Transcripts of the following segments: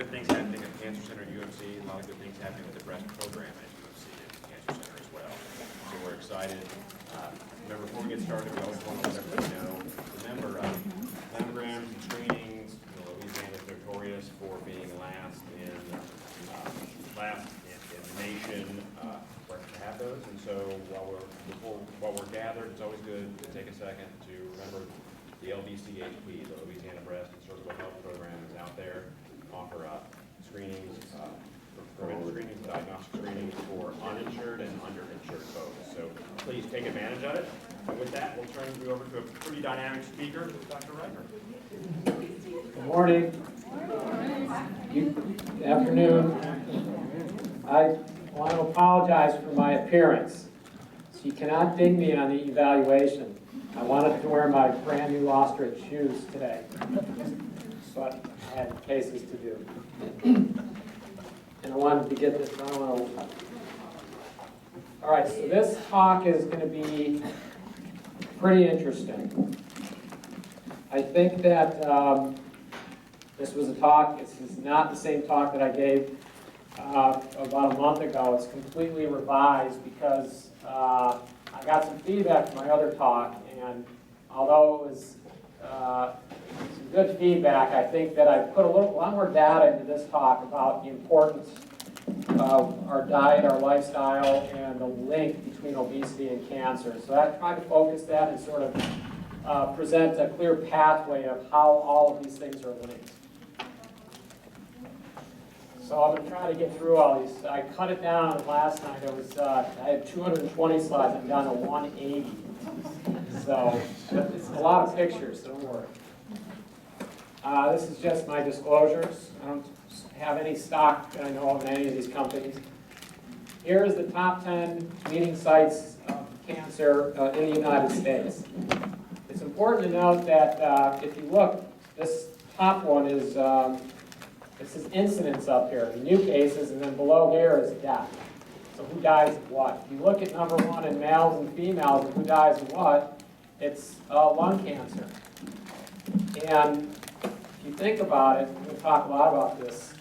good things happening at Cancer Center at UMC, a lot of good things happening with the breast program at UMC and Cancer Center as well. So we're excited. Remember, before we get started, we always want to let everybody know, remember, mammograms and screenings, Louisiana is notorious for being last in the nation to have those. And so while we're gathered, it's always good to take a second to remember the LBCHP, the Louisiana Breast and Cervical Health Program, is out there, offer screenings, preventive screenings, diagnostic screenings for uninsured and underinsured folks. So please take advantage of it. And with that, we'll turn you over to a pretty dynamic speaker, Dr. Riker. Good morning. Good afternoon. I want to apologize for my appearance. So you cannot ding me on the evaluation. I wanted to wear my brand new ostrich shoes today, but I had cases to do. And I wanted to get this done. All right, so this talk is going to be pretty interesting. I think that this was a talk, this is not the same talk that I gave about a month ago. It's completely revised because I got some feedback from my other talk, and although it was some good feedback, I think that I put a lot more data into this talk about the importance of our diet, our lifestyle, and the link between obesity and cancer. So I tried to focus that and sort of present a clear pathway of how all of these things are linked. So I'm going to try to get through all these. I cut it down last night. It was I had 220 slides. I'm down to 180. So it's a lot of pictures. Don't worry. This is just my disclosures. I don't have any stock that I know of in any of these companies. Here is the top 10 meeting sites of cancer in the United States. It's important to note that if you look, this top one is this is incidence up here, the new cases, and then below here is death. So who dies of what? If you look at number one in males and females and who dies of what, it's lung cancer. And if you think about it, we're going to talk a lot about this.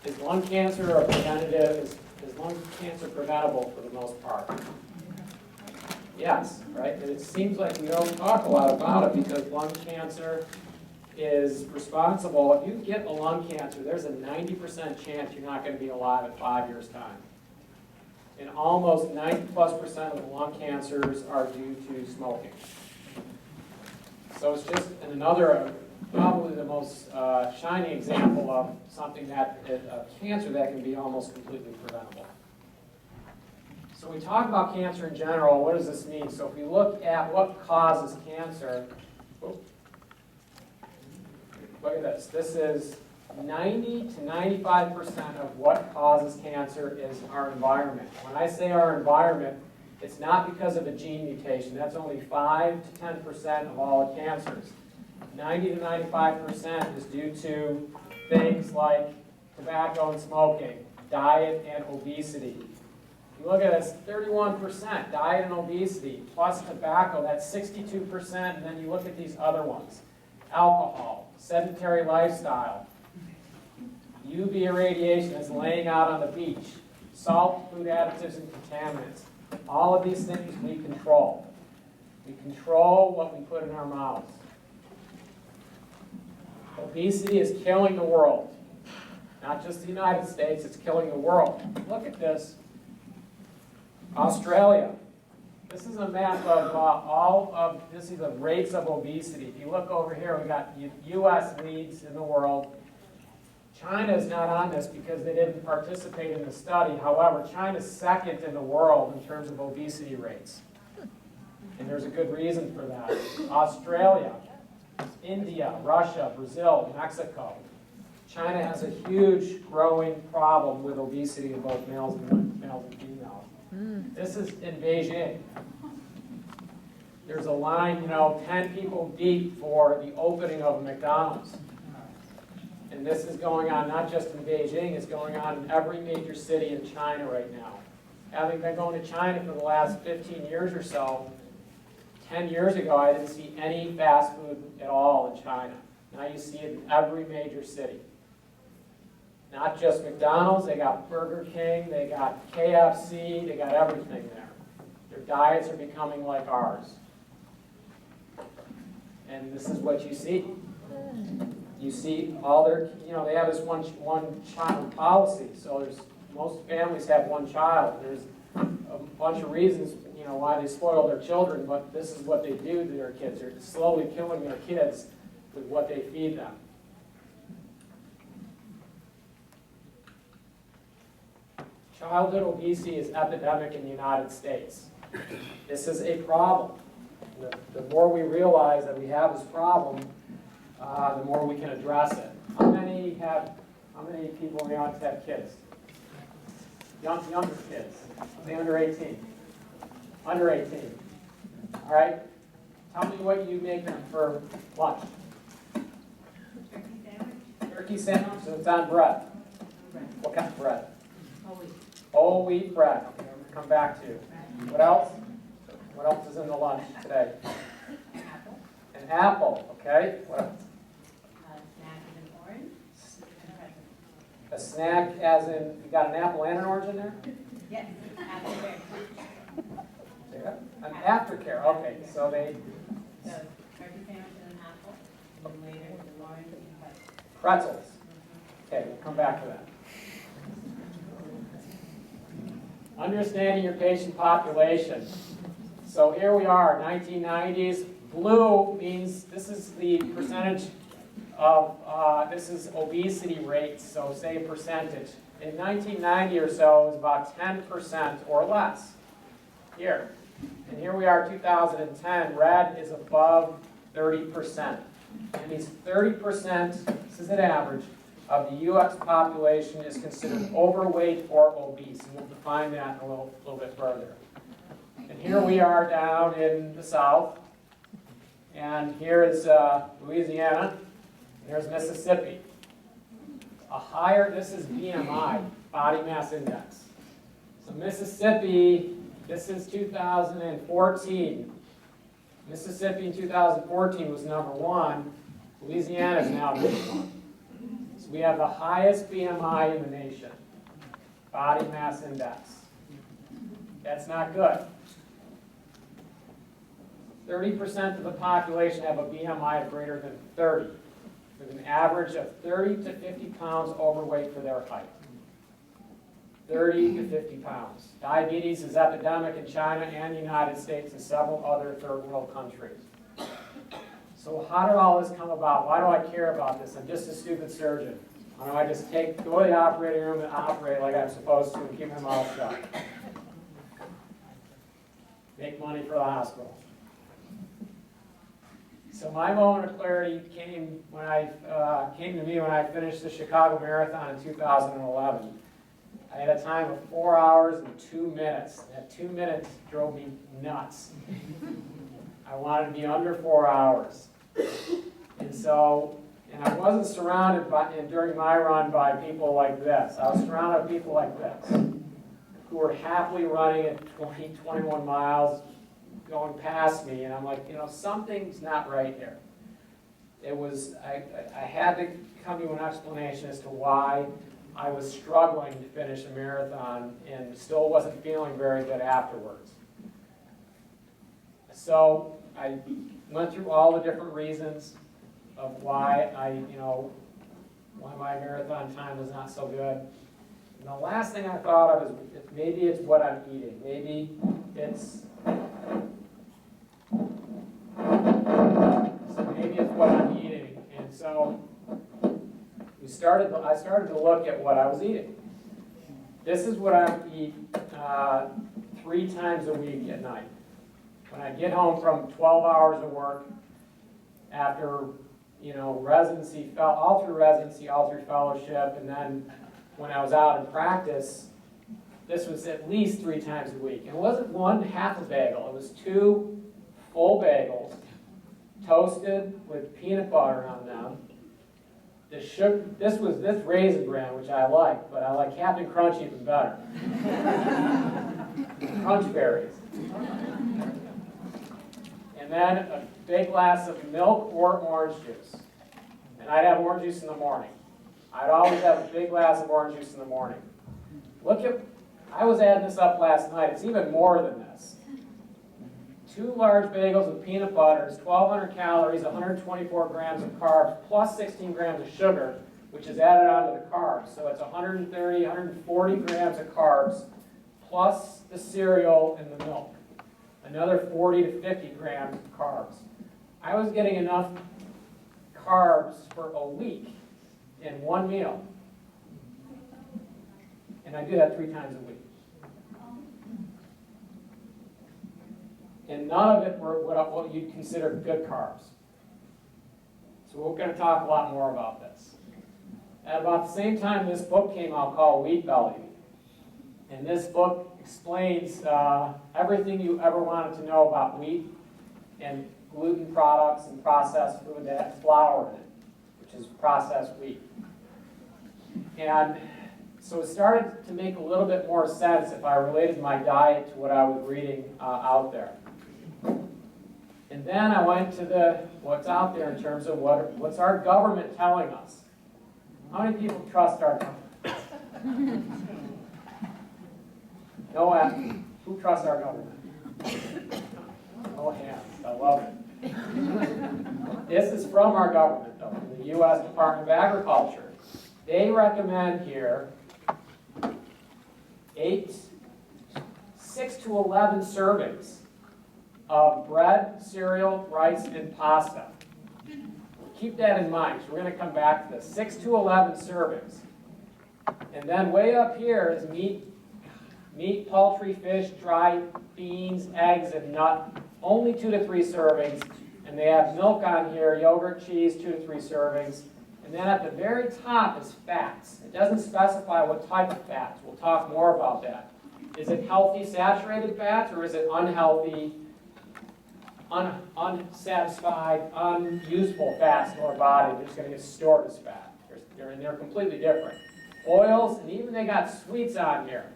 Is lung cancer a preventative? Is lung cancer preventable for the most part? Yes, right? And it seems like we don't talk a lot about it because lung cancer is responsible. If you get a lung cancer, there's a 90% chance you're not going to be alive in 5 years' time. And almost 90+% of the lung cancers are due to smoking. So it's just another, probably the most shining example of something that, a cancer that can be almost completely preventable. So we talk about cancer in general. What does this mean? So if we look at what causes cancer, look at this. This is 90 to 95% of what causes cancer is our environment. When I say our environment, it's not because of a gene mutation. That's only 5 to 10% of all the cancers. 90 to 95% is due to things like tobacco and smoking, diet and obesity. You look at this, 31% diet and obesity, plus tobacco, that's 62%, and then you look at these other ones. Alcohol, sedentary lifestyle, UV irradiation that's laying out on the beach, salt, food additives, and contaminants. All of these things we control. We control what we put in our mouths. Obesity is killing the world. Not just the United States, it's killing the world. Look at this. Australia. This is a map of this is the rates of obesity. If you look over here, we got U.S. leads in the world. China is not on this because they didn't participate in the study. However, China's second in the world in terms of obesity rates. And there's a good reason for that. Australia, India, Russia, Brazil, Mexico. China has a huge growing problem with obesity in both males and females. This is in Beijing. There's a line, 10 people deep for the opening of a McDonald's. And this is going on not just in Beijing, it's going on in every major city in China right now. Having been going to China for the last 15 years or so, 10 years ago I didn't see any fast food at all in China. Now you see it in every major city. Not just McDonald's, they got Burger King, they got KFC, they got everything there. Their diets are becoming like ours. And this is what you see. You see all their, they have this one child policy. So most families have one child. There's a bunch of reasons, why they spoil their children, but this is what they do to their kids. They're slowly killing their kids with what they feed them. Childhood obesity is epidemic in the United States. This is a problem. The more we realize that we have this problem, the more we can address it. How many people in the audience have kids? Younger kids. Are they under 18? Under 18. All right. Tell me what you make them for lunch. Turkey sandwich. Turkey sandwich, so it's on bread. Bread. What kind of bread? Whole wheat. Whole wheat bread. Okay, I'm going to come back to. What else? What else is in the lunch today? Apple. An apple. Okay. What else? Snack is an orange. And a present. A snack as in, you got an apple and an orange in there? Yes. Apple berry. Yeah. An aftercare. Okay, so they, So turkey sandwich and an apple. And then later the orange and present. pretzels. Okay, we'll come back to that. Understanding your patient population. So here we are, 1990s. Blue means this is the percentage of, this is obesity rates, so say percentage. In 1990 or so, it was about 10% or less. Here. And here we are, 2010. Red is above 30%. That means 30%, this is an average, of the U.S. population is considered overweight or obese. And we'll define that a little bit further. And here we are down in the south. And here is Louisiana. And there's Mississippi. This is BMI, body mass index. So Mississippi, this is 2014. Mississippi in 2014 was number 1. Louisiana is now number 1. So we have the highest BMI in the nation, body mass index. That's not good. 30% of the population have a BMI of greater than 30, with an average of 30 to 50 pounds overweight for their height. 30 to 50 pounds. Diabetes is epidemic in China and the United States and several other third world countries. So how did all this come about? Why do I care about this? I'm just a stupid surgeon. Why don't I just go to the operating room and operate like I'm supposed to and keep my mouth shut? Make money for the hospital. So my moment of clarity came to me when I finished the Chicago Marathon in 2011. I had a time of 4 hours and 2 minutes. That 2 minutes drove me nuts. I wanted to be under 4 hours. And I wasn't surrounded during my run by people like this. I was surrounded by people like this, who were happily running at 20, 21 miles, going past me, and I'm like, something's not right here. I had to come to an explanation as to why I was struggling to finish a marathon and still wasn't feeling very good afterwards. So I went through all the different reasons of why why my marathon time was not so good. And the last thing I thought of is maybe it's what I'm eating. Maybe it's what I'm eating. And so I started to look at what I was eating. This is what I eat 3 times a week at night. When I get home from 12 hours of work, after residency, all through residency, all through fellowship, and then when I was out in practice, this was at least 3 times a week. And it wasn't one half a bagel, it was 2 full bagels, toasted with peanut butter on them. This Raisin Bran, which I like, but I like Captain Crunch even better. Crunch berries. And then a big glass of milk or orange juice. And I'd have orange juice in the morning. I'd always have a big glass of orange juice in the morning. Look at, I was adding this up last night, it's even more than this. 2 large bagels with peanut butter is 1,200 calories, 124 grams of carbs, plus 16 grams of sugar, which is added onto the carbs. So it's 130, 140 grams of carbs, plus the cereal and the milk. Another 40 to 50 grams of carbs. I was getting enough carbs for a week in one meal. And I do that 3 times a week. And none of it were what you'd consider good carbs. So we're going to talk a lot more about this. At about the same time, this book came out called Wheat Belly. And this book explains everything you ever wanted to know about wheat and gluten products and processed food that has flour in it, which is processed wheat. And so it started to make a little bit more sense if I related my diet to what I was reading out there. And then I went to what's out there in terms of what's our government telling us. How many people trust our government? No answer. Who trusts our government? No hands. I love it. This is from our government, though, from the U.S. Department of Agriculture. They recommend here 6 to 11 servings of bread, cereal, rice, and pasta. Keep that in mind, because we're going to come back to this. 6 to 11 servings. And then way up here is meat, poultry, fish, dried beans, eggs, and nut. Only 2 to 3 servings. And they have milk on here, yogurt, cheese, 2 to 3 servings. And then at the very top is fats. It doesn't specify what type of fats. We'll talk more about that. Is it healthy saturated fats, or is it unhealthy, unsatisfied, unuseful fats in our body? They're just going to get stored as fat. They're completely different. Oils, and even they got sweets on here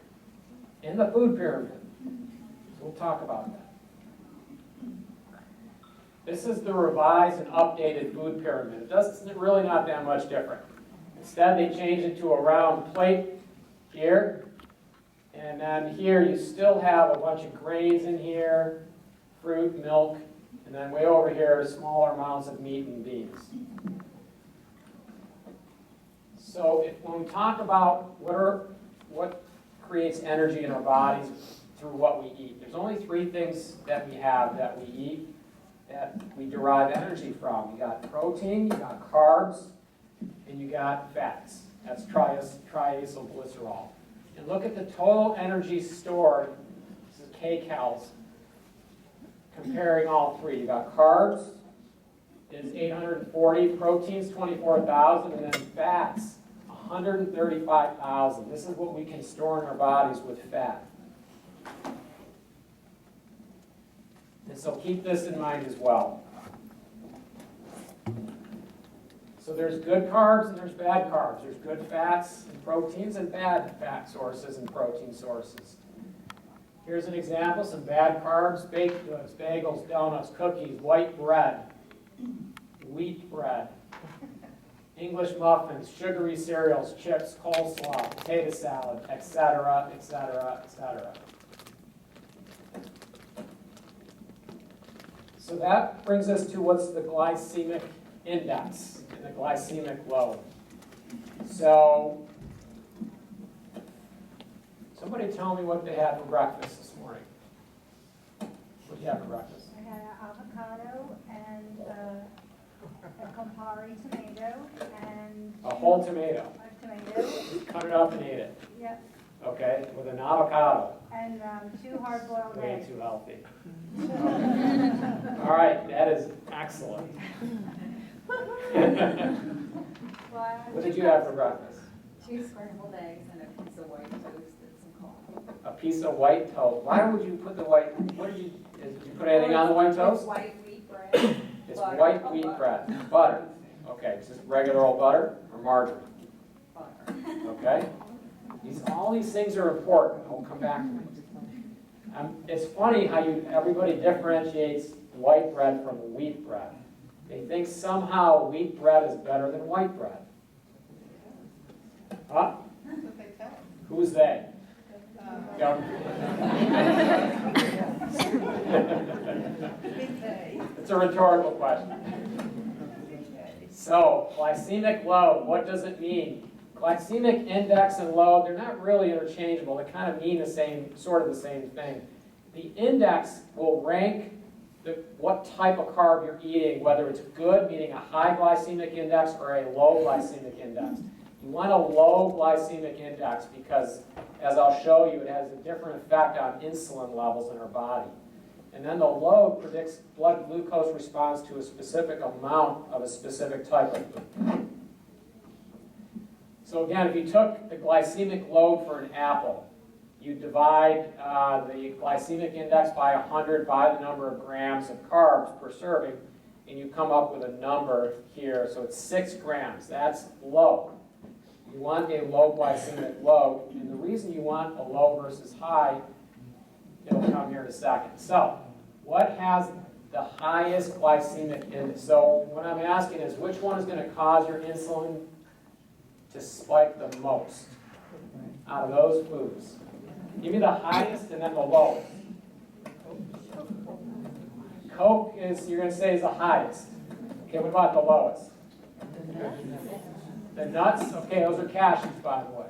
in the food pyramid. So we'll talk about that. This is the revised and updated food pyramid. It's really not that much different. Instead, they changed it to a round plate here. And then here you still have a bunch of grains in here, fruit, milk, and then way over here, smaller amounts of meat and beans. So when we talk about what creates energy in our bodies through what we eat, there's only 3 things that we have that we eat that we derive energy from. You got protein, you got carbs, and you got fats. That's triacylglycerol. And look at the total energy stored. This is kcals. Comparing all 3. You got carbs is 840, proteins 24,000, and then fats 135,000. This is what we can store in our bodies with fat. And so keep this in mind as well. So there's good carbs and there's bad carbs. There's good fats and proteins and bad fat sources and protein sources. Here's an example, some bad carbs: baked goods, bagels, donuts, cookies, white bread, wheat bread, English muffins, sugary cereals, chips, coleslaw, potato salad, etc., etc., etc. So that brings us to what's the glycemic index and the glycemic load. So somebody tell me what they had for breakfast this morning. What did you have for breakfast? I had an avocado and a Campari tomato and... A whole tomato. A tomato. Just cut it up and ate it. Yep. Okay, with an avocado. And 2 hard-boiled Way eggs. too healthy. All right, that is excellent. What did you have for breakfast? 2 scrambled eggs and a piece of white toast and some coffee. A piece of white toast. Why would you put the white? Did you put anything on the white toast? It's white wheat bread. It's butter. white wheat bread. Butter. Okay, is this regular old butter or margarine? Butter. Okay. All these things are important. I'll come back to it. It's funny how everybody differentiates white bread from wheat bread. They think somehow wheat bread is better than white bread. Huh? That's what they tell us. Who's they? Government. It's a rhetorical question. So, glycemic load, what does it mean? Glycemic index and load, they're not really interchangeable. They kind of mean the same, sort of the same thing. The index will rank what type of carb you're eating, whether it's good, meaning a high glycemic index, or a low glycemic index. You want a low glycemic index because, as I'll show you, it has a different effect on insulin levels in our body. And then the load predicts blood glucose response to a specific amount of a specific type of food. So again, if you took the glycemic load for an apple, you divide the glycemic index by 100 by the number of grams of carbs per serving, and you come up with a number here. So it's 6 grams. That's low. You want a low glycemic load, and the reason you want a low versus high, it'll come here in a second. So, what has the highest glycemic index? So, what I'm asking is, which one is going to cause your insulin to spike the most out of those foods? Give me the highest and then the lowest. Coke is, you're going to say, is the highest. Okay, what about the lowest? The nuts? Okay, those are cashews, by the way.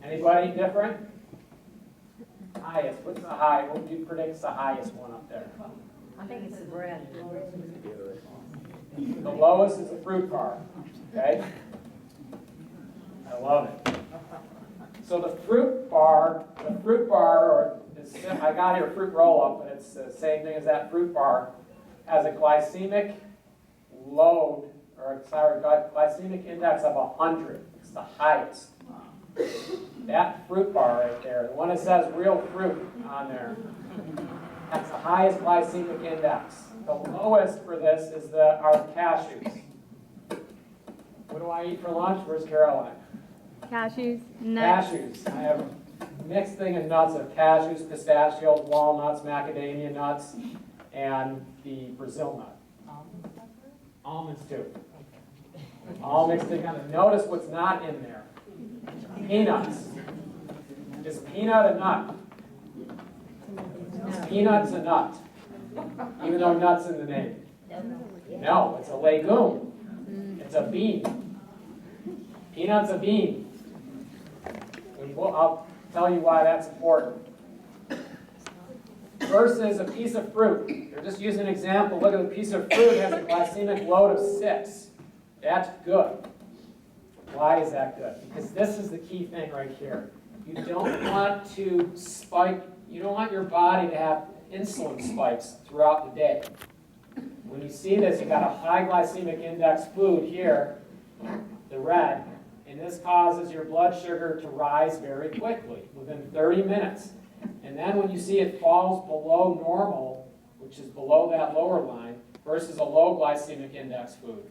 Anybody different? Highest. What's the high? What do you predict is the highest one up there? I think it's the bread. The lowest is the fruit bar. Okay? I love it. So the fruit bar, or I got here fruit roll-up, but it's the same thing as that fruit bar, has a glycemic load, or sorry, glycemic index of 100. It's the highest. That fruit bar right there, the one that says real fruit on there, that's the highest glycemic index. The lowest for this is are cashews. What do I eat for lunch? Where's Caroline? Cashews, nuts. Cashews. I have a mixed thing of nuts of cashews, pistachios, walnuts, macadamia nuts, and the Brazil nut. Almonds too. All mixed together. Notice what's not in there. Peanuts. Is peanut a nut? Is peanuts a nut? Even though nut's in the name. No, it's a legume. It's a bean. Peanut's a bean. I'll tell you why that's important. Versus a piece of fruit. They're just using an example. Look at the piece of fruit. It has a glycemic load of 6. That's good. Why is that good? Because this is the key thing right here. You don't want to spike, you don't want your body to have insulin spikes throughout the day. When you see this, you've got a high glycemic index food here, the red, and this causes your blood sugar to rise very quickly, within 30 minutes. And then when you see it falls below normal, which is below that lower line, versus a low glycemic index food.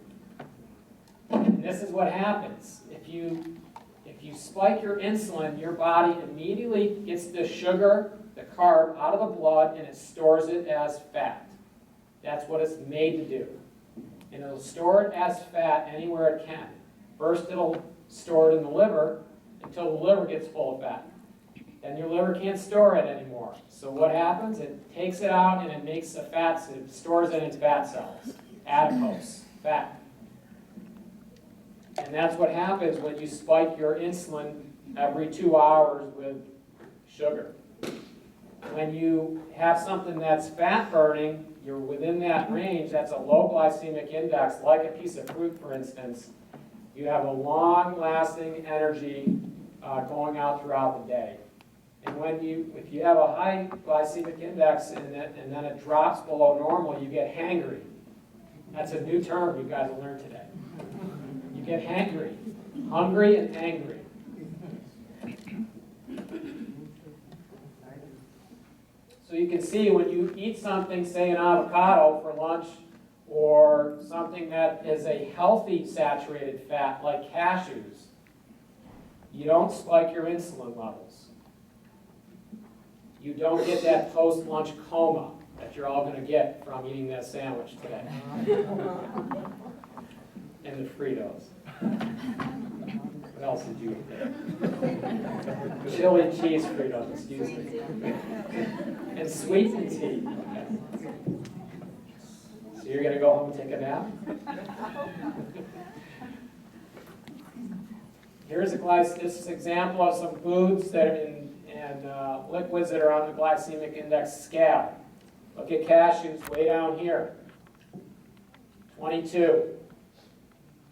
And this is what happens. If you spike your insulin, your body immediately gets the sugar, the carb, out of the blood, and it stores it as fat. That's what it's made to do. And it'll store it as fat anywhere it can. First, it'll store it in the liver until the liver gets full of fat. Then your liver can't store it anymore. So what happens? It takes it out and it makes the fats, it stores it in its fat cells. Adipose, fat. And that's what happens when you spike your insulin every 2 hours with sugar. When you have something that's fat burning, you're within that range, that's a low glycemic index, like a piece of fruit, for instance. You have a long-lasting energy going out throughout the day. And if you have a high glycemic index and then it drops below normal, you get hangry. That's a new term you guys will learn today. You get hangry, hungry and angry. So you can see when you eat something, say an avocado for lunch, or something that is a healthy saturated fat like cashews, you don't spike your insulin levels. You don't get that post-lunch coma that you're all going to get from eating that sandwich today. And the Fritos. What else did you eat there? Chili cheese Fritos, excuse me. And sweetened tea. So you're gonna go home and take a nap? Here's this is an example of some foods that are and liquids that are on the glycemic index scale. Look at cashews way down here. 22.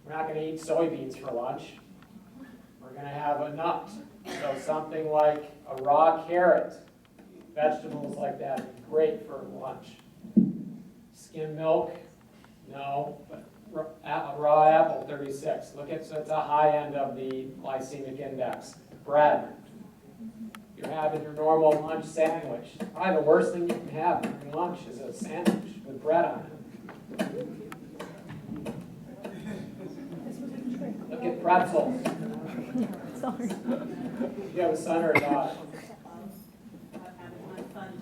We're not going to eat soybeans for lunch. We're going to have a nut. So something like a raw carrot, vegetables like that, are great for lunch. Skim milk, no, but a raw apple, 36. Look at, so it's a high end of the glycemic index. Bread. You're having your normal lunch sandwich. Probably the worst thing you can have for lunch is a sandwich with bread on it. Look at pretzels. Sorry. You have a son or a daughter? My son's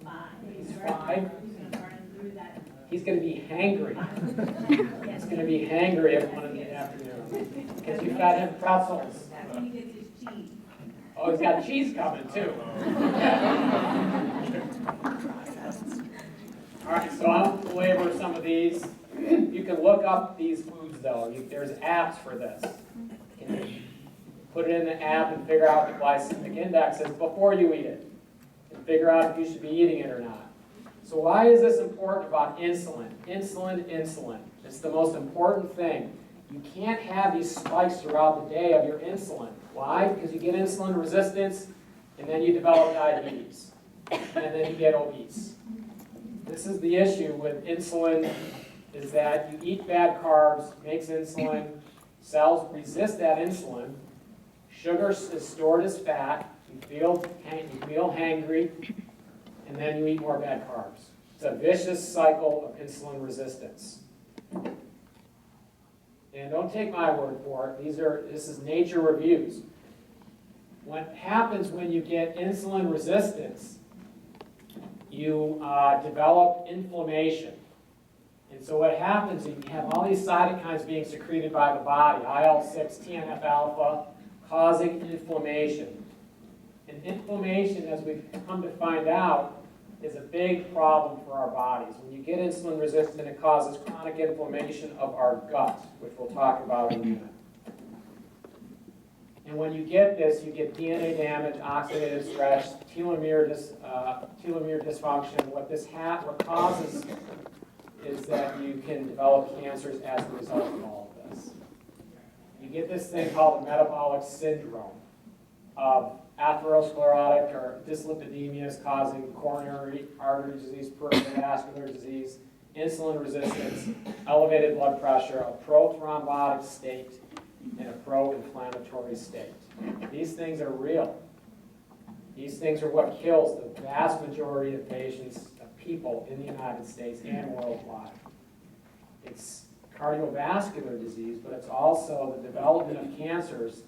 5. He's very 5? He's gonna burn through that. He's going to be hangry. He's going to be hangry at 1 in the afternoon because you fed him pretzels. That's when he gets his cheese. Oh, he's got cheese coming too. All right, so I'll belabor some of these. You can look up these foods though. There's apps for this. You can put it in the app and figure out what the glycemic index is before you eat it. And figure out if you should be eating it or not. So why is this important about insulin? Insulin. It's the most important thing. You can't have these spikes throughout the day of your insulin. Why? Because you get insulin resistance, and then you develop diabetes, and then you get obese. This is the issue with insulin, is that you eat bad carbs, makes insulin, cells resist that insulin, sugar is stored as fat, you feel hangry, and then you eat more bad carbs. It's a vicious cycle of insulin resistance. And don't take my word for it. This is Nature reviews. What happens when you get insulin resistance, you develop inflammation. And so what happens is you have all these cytokines being secreted by the body, IL-6, TNF-alpha, causing inflammation. And inflammation, as we've come to find out, is a big problem for our bodies. When you get insulin resistant, it causes chronic inflammation of our gut, which we'll talk about in a minute. And when you get this, you get DNA damage, oxidative stress, telomere dysfunction. What causes is that you can develop cancers as a result of all of this. You get this thing called metabolic syndrome of atherosclerotic or dyslipidemias causing coronary artery disease, peripheral vascular disease, insulin resistance, elevated blood pressure, a prothrombotic state, and a pro-inflammatory state. These things are real. These things are what kills the vast majority of people in the United States and worldwide. It's cardiovascular disease, but it's also the development of cancers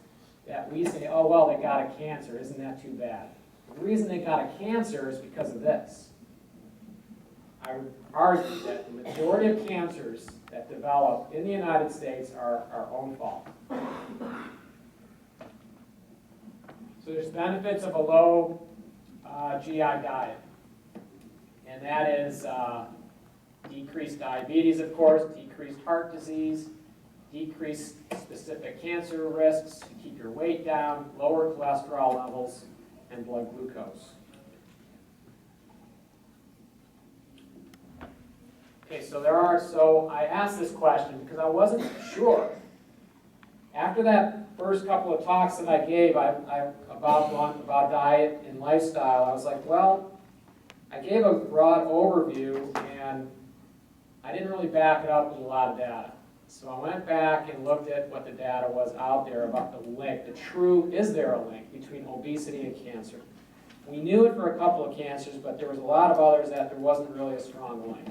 that we say, oh, well, they got a cancer. Isn't that too bad? The reason they got a cancer is because of this. I would argue that the majority of cancers that develop in the United States are our own fault. So there's benefits of a low GI diet. And that is decreased diabetes, of course, decreased heart disease, decreased specific cancer risks, keep your weight down, lower cholesterol levels, and blood glucose. Okay, so I asked this question because I wasn't sure. After that first couple of talks that I gave about diet and lifestyle, I was like, well, I gave a broad overview and I didn't really back it up with a lot of data. So I went back and looked at what the data was out there about the link, is there a link between obesity and cancer? We knew it for a couple of cancers, but there was a lot of others that there wasn't really a strong link.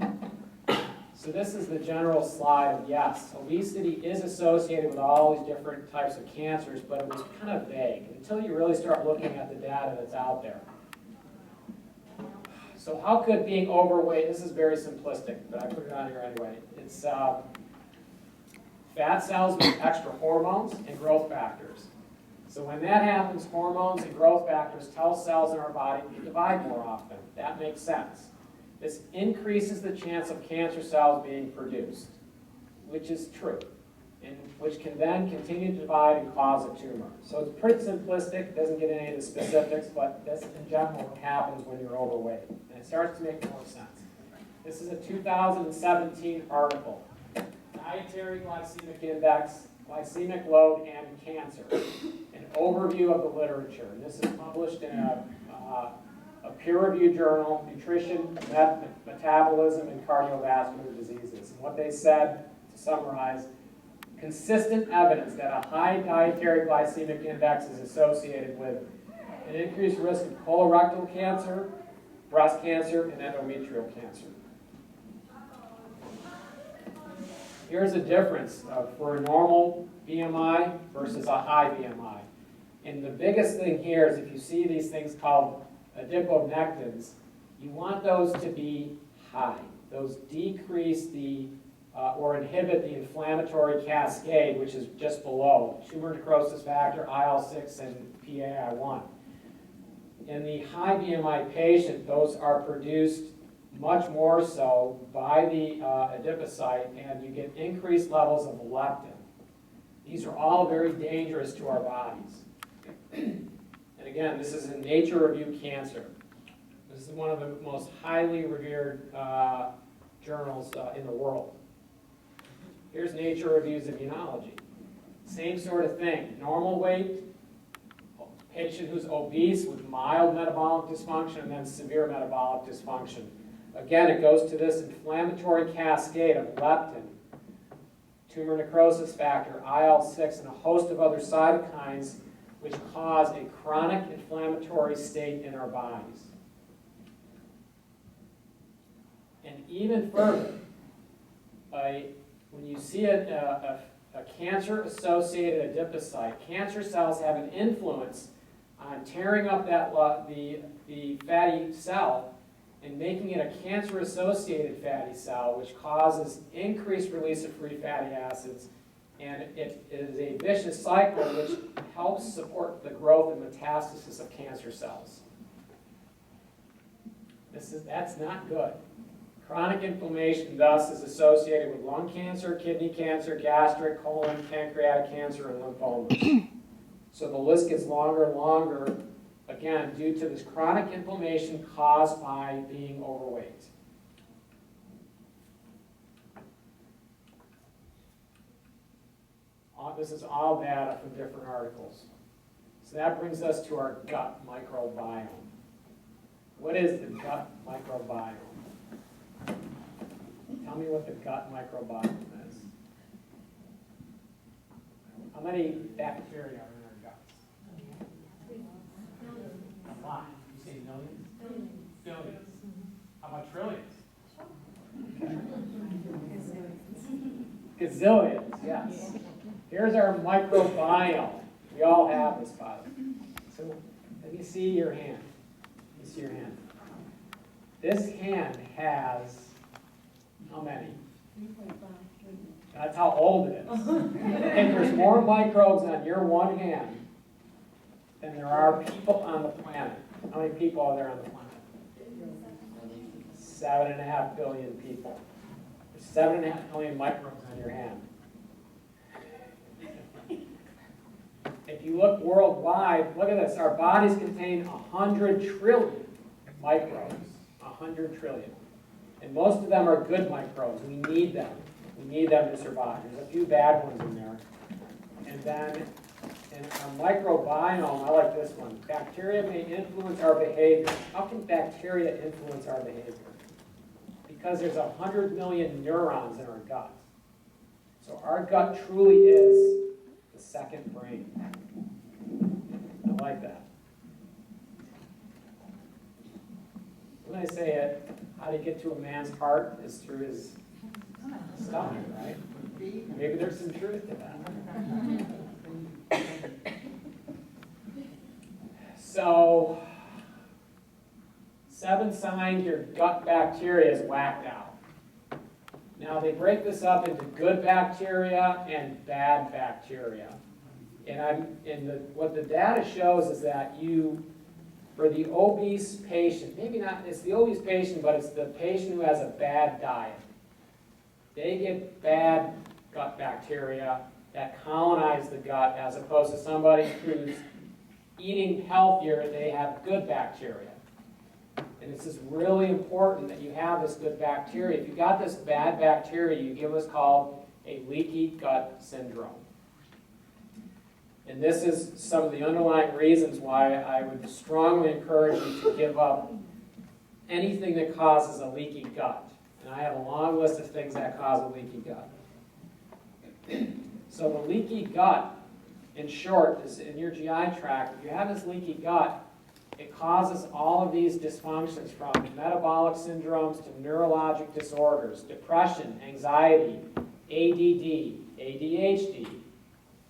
So this is the general slide of yes, obesity is associated with all these different types of cancers, but it was kind of vague until you really start looking at the data that's out there. So how could being overweight, this is very simplistic, but I put it on here anyway. It's Fat cells make extra hormones and growth factors. So when that happens, hormones and growth factors tell cells in our body to divide more often. That makes sense. This increases the chance of cancer cells being produced, which is true, and which can then continue to divide and cause a tumor. So it's pretty simplistic, it doesn't get into any of the specifics, but that's in general what happens when you're overweight. And it starts to make more sense. This is a 2017 article, Dietary Glycemic Index, Glycemic Load and Cancer, an overview of the literature. And this is published in a peer-reviewed journal, Nutrition, Metabolism, and Cardiovascular Diseases. And what they said, to summarize, consistent evidence that a high dietary glycemic index is associated with an increased risk of colorectal cancer, breast cancer, and endometrial cancer. Here's a difference for a normal BMI versus a high BMI. And the biggest thing here is if you see these things called adiponectins, you want those to be high. Those decrease the or inhibit the inflammatory cascade, which is just below tumor necrosis factor, IL-6, and PAI-1. In the high BMI patient, those are produced much more so by the adipocyte, and you get increased levels of leptin. These are all very dangerous to our bodies. And again, this is in Nature Review Cancer. This is one of the most highly revered journals in the world. Here's Nature Reviews Immunology. Same sort of thing. Normal weight, patient who's obese with mild metabolic dysfunction and then severe metabolic dysfunction. Again, it goes to this inflammatory cascade of leptin, tumor necrosis factor, IL-6, and a host of other cytokines which cause a chronic inflammatory state in our bodies. And even further, when you see a cancer-associated adipocyte, cancer cells have an influence on tearing up the fatty cell and making it a cancer-associated fatty cell, which causes increased release of free fatty acids. And it is a vicious cycle which helps support the growth and metastasis of cancer cells. That's not good. Chronic inflammation, thus, is associated with lung cancer, kidney cancer, gastric, colon, pancreatic cancer, and lymphomas. So the list gets longer and longer, again, due to this chronic inflammation caused by being overweight. This is all data from different articles. So that brings us to our gut microbiome. What is the gut microbiome? Tell me what the gut microbiome is. How many bacteria are in our guts? A lot. You say millions? Billions. How about trillions? Gazillions, yes. Here's our microbiome. We all have this, by the way. So let me see your hand. Let me see your hand. This hand has how many? 3.5. That's how old it is. And there's more microbes on your one hand than there are people on the planet. How many people are there on the planet? 7.5 billion people. There's 7.5 billion microbes on your hand. If you look worldwide, look at this. Our bodies contain 100 trillion microbes. 100 trillion. And most of them are good microbes. We need them. We need them to survive. There's a few bad ones in there. And then in our microbiome, I like this one. Bacteria may influence our behavior. How can bacteria influence our behavior? Because there's 100 million neurons in our gut. So our gut truly is the second brain. I like that. When I say it, how do you get to a man's heart is through his stomach, right? Maybe there's some truth to that. So, 7 signs your gut bacteria is whacked out. Now, they break this up into good bacteria and bad bacteria. What the data shows is that for the obese patient, maybe not, it's the obese patient, but it's the patient who has a bad diet. They get bad gut bacteria that colonize the gut, as opposed to somebody who's eating healthier, they have good bacteria. And this is really important that you have this good bacteria. If you got this bad bacteria, you get what's called a leaky gut syndrome. And this is some of the underlying reasons why I would strongly encourage you to give up anything that causes a leaky gut. And I have a long list of things that cause a leaky gut. So the leaky gut, in short, is in your GI tract. If you have this leaky gut, it causes all of these dysfunctions, from metabolic syndromes to neurologic disorders, depression, anxiety, ADD, ADHD,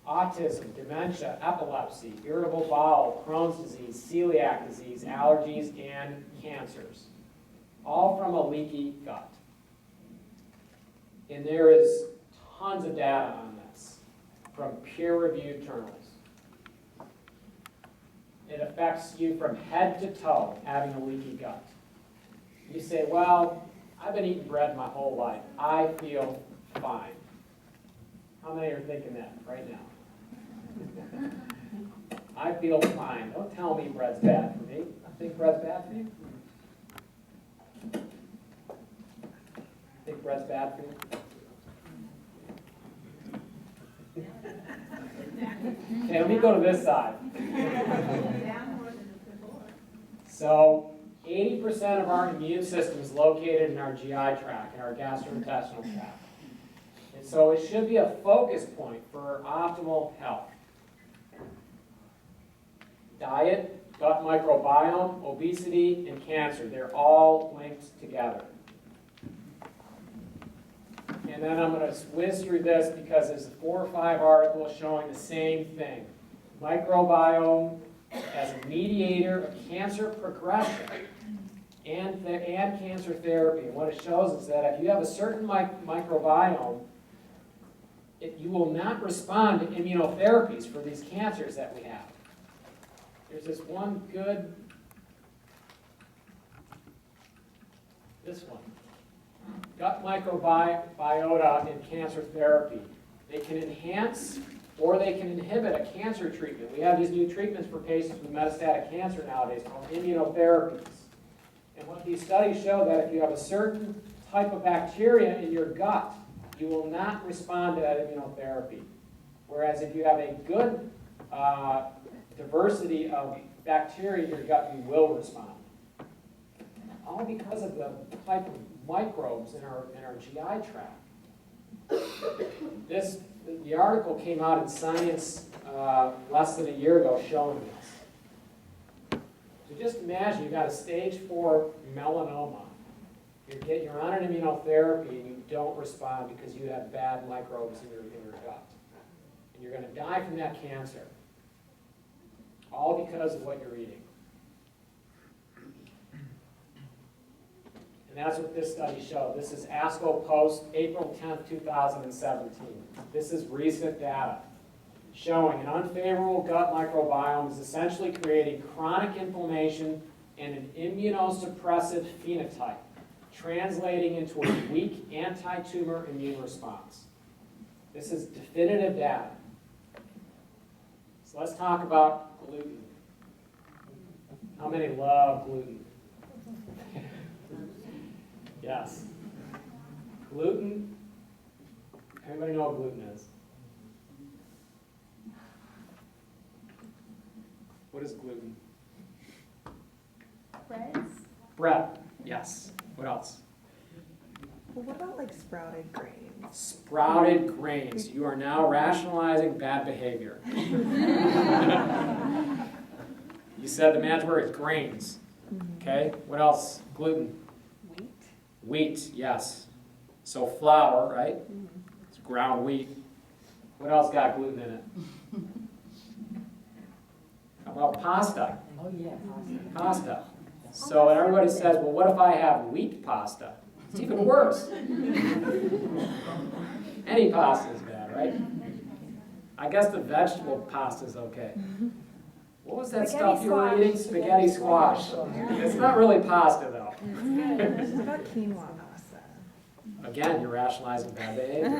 autism, dementia, epilepsy, irritable bowel, Crohn's disease, celiac disease, allergies, and cancers. All from a leaky gut. And there is tons of data on this from peer-reviewed journals. It affects you from head to toe, having a leaky gut. You say, well, I've been eating bread my whole life. I feel fine. How many are thinking that right now? I feel fine. Don't tell me bread's bad for me. I think bread's bad for you? Think bread's bad for you? Okay, let me go to this side. So, 80% of our immune system is located in our GI tract, in our gastrointestinal tract. And so it should be a focus point for optimal health. Diet, gut microbiome, obesity, and cancer, they're all linked together. And then I'm going to whiz through this because there's 4 or 5 articles showing the same thing. Microbiome as a mediator of cancer progression and cancer therapy. And what it shows is that if you have a certain microbiome, you will not respond to immunotherapies for these cancers that we have. There's this one good, this one. Gut microbiota in cancer therapy. They can enhance or they can inhibit a cancer treatment. We have these new treatments for patients with metastatic cancer nowadays called immunotherapies. And what these studies show that if you have a certain type of bacteria in your gut, you will not respond to that immunotherapy. Whereas if you have a good diversity of bacteria in your gut, you will respond. All because of the type of microbes in our GI tract. The article came out in Science less than a year ago showing this. So just imagine you've got a stage 4 melanoma. You're on an immunotherapy and you don't respond because you have bad microbes in your gut. And you're going to die from that cancer. All because of what you're eating. And that's what this study showed. This is ASCO Post, April 10th, 2017. This is recent data showing an unfavorable gut microbiome is essentially creating chronic inflammation and an immunosuppressive phenotype, translating into a weak anti-tumor immune response. This is definitive data. So let's talk about gluten. How many love gluten? Yes. Gluten. Everybody know what gluten is? What is gluten? Breads? Bread. Yes. What else? Well, what about like sprouted grains? Sprouted grains. You are now rationalizing bad behavior. You said the magic word is grains. Okay. What else? Gluten. Wheat. Wheat. Yes. So flour, right? It's ground wheat. What else got gluten in it? How about pasta? Oh, yeah. Pasta. So everybody says, well, what if I have wheat pasta? It's even worse. Any pasta is bad, right? I guess the vegetable pasta is okay. What was that Spaghetti stuff you were squash. eating? Spaghetti squash. It's not really pasta, though. This is about quinoa pasta. Again, you're rationalizing bad behavior.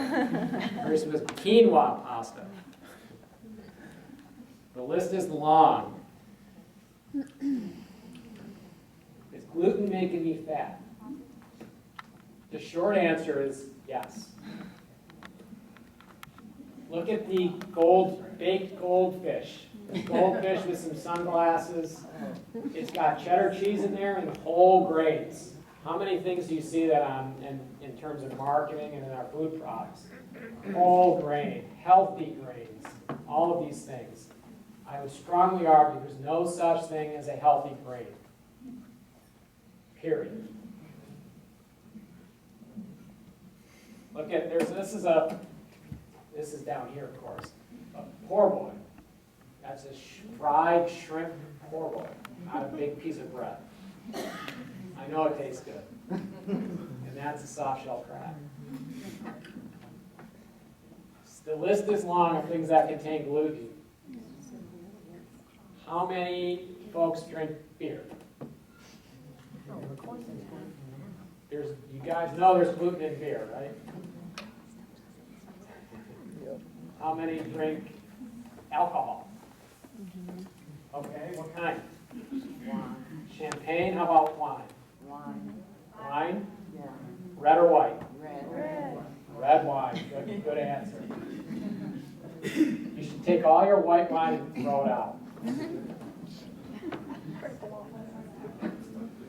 Here's with quinoa pasta. The list is long. Is gluten making me fat? The short answer is yes. Look at the baked goldfish. Goldfish with some sunglasses. It's got cheddar cheese in there and whole grains. How many things do you see that on in terms of marketing and in our food products? Whole grain, healthy grains, all of these things. I would strongly argue there's no such thing as a healthy grain. Period. Look at this is down here, of course. A poor boy. That's a fried shrimp poor boy, not a big piece of bread. I know it tastes good. And that's a soft shell crab. The list is long of things that contain gluten. How many folks drink beer? You guys know there's gluten in beer, right? How many drink alcohol? Okay, what kind? Wine. Champagne, how about wine? Wine. Wine? Yeah. Red or white? Red. Red wine, good answer. You should take all your white wine and throw it out.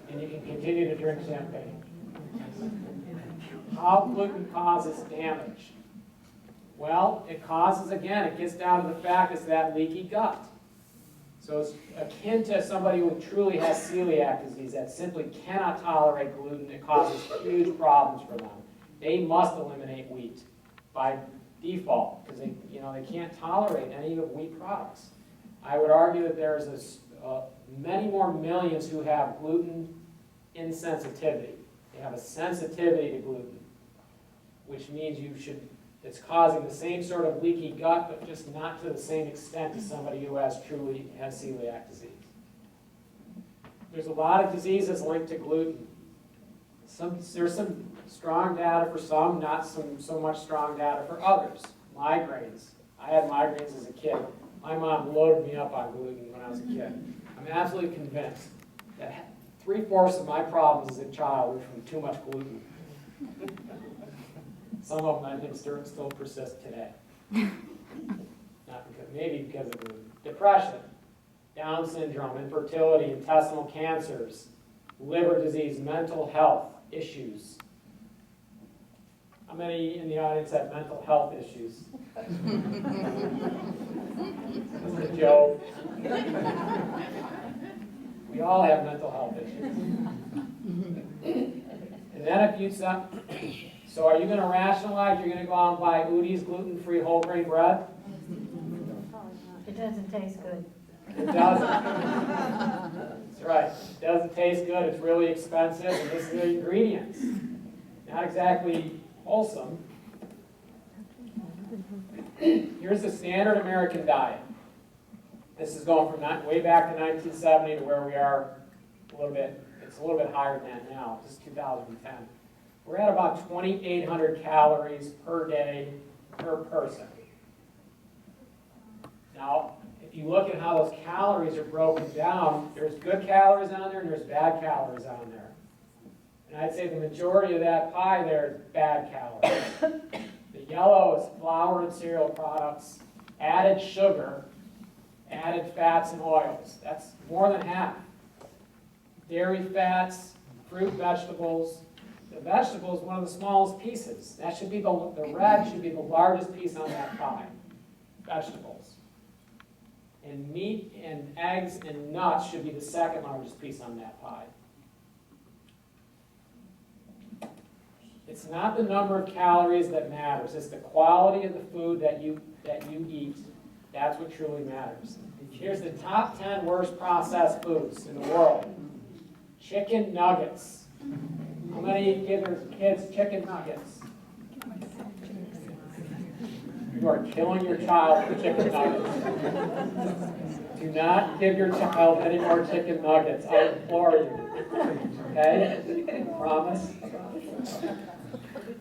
And you can continue to drink champagne. How gluten causes damage? Well, it causes, again, it gets down to the fact it's that leaky gut. So it's akin to somebody who truly has celiac disease that simply cannot tolerate gluten. It causes huge problems for them. They must eliminate wheat by default because they can't tolerate any of wheat products. I would argue that there's many more millions who have gluten insensitivity. They have a sensitivity to gluten, which means it's causing the same sort of leaky gut, but just not to the same extent as somebody who truly has celiac disease. There's a lot of diseases linked to gluten. There's some strong data for some, not so much strong data for others. Migraines. I had migraines as a kid. My mom loaded me up on gluten when I was a kid. I'm absolutely convinced that 3/4 of my problems as a child were from too much gluten. Some of them I think still persist today. Maybe because of gluten. Depression, Down syndrome, infertility, intestinal cancers, liver disease, mental health issues. How many in the audience have mental health issues? That's a joke. We all have mental health issues. And then if you so are you going to rationalize you're going to go out and buy Udi's gluten-free whole grain bread? It doesn't taste good. It doesn't. That's right. It doesn't taste good. It's really expensive. And this is the ingredients. Not exactly wholesome. Here's the standard American diet. This is going from way back to 1970 to where we are a little bit. It's a little bit higher than that now. This is 2010. We're at about 2,800 calories per day per person. Now, if you look at how those calories are broken down, there's good calories on there and there's bad calories on there. And I'd say the majority of that pie there is bad calories. The yellow is flour and cereal products, added sugar, added fats and oils. That's more than half. Dairy fats, fruit, vegetables. The vegetable is one of the smallest pieces. That should be the red should be the largest piece on that pie. Vegetables. And meat and eggs and nuts should be the second largest piece on that pie. It's not the number of calories that matters. It's the quality of the food that you eat. That's what truly matters. Here's the top 10 worst processed foods in the world. Chicken nuggets. How many give their kids chicken nuggets? You are killing your child with chicken nuggets. Do not give your child any more chicken nuggets. I implore you. Okay? Promise?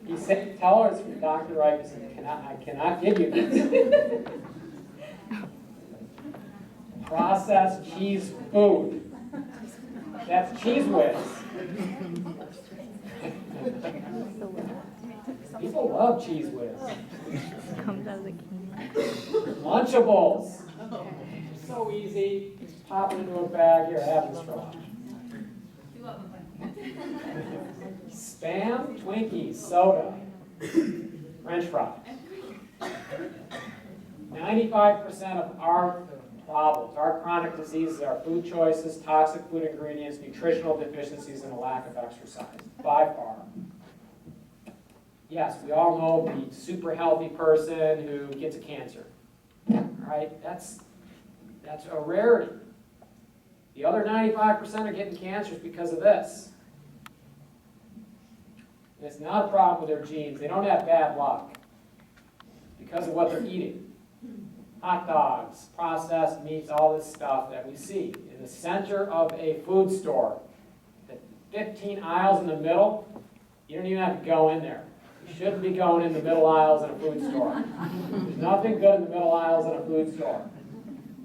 You say, tell her it's from Dr. Riker. I cannot give you this. Processed cheese food. That's Cheese Whiz. People love Cheese Whiz. Comes out of the can. Lunchables. So easy. Just pop it into a bag. Here, have this for lunch. You love them. Spam, Twinkies, soda, French fries. 95% of our problems, our chronic diseases, are food choices, toxic food ingredients, nutritional deficiencies, and a lack of exercise, by far. Yes, we all know the super healthy person who gets a cancer. All right, that's a rarity. The other 95% are getting cancers because of this. And it's not a problem with their genes. They don't have bad luck because of what they're eating. Hot dogs, processed meats, all this stuff that we see in the center of a food store. The 15 aisles in the middle, you don't even have to go in there. You shouldn't be going in the middle aisles in a food store. There's nothing good in the middle aisles in a food store.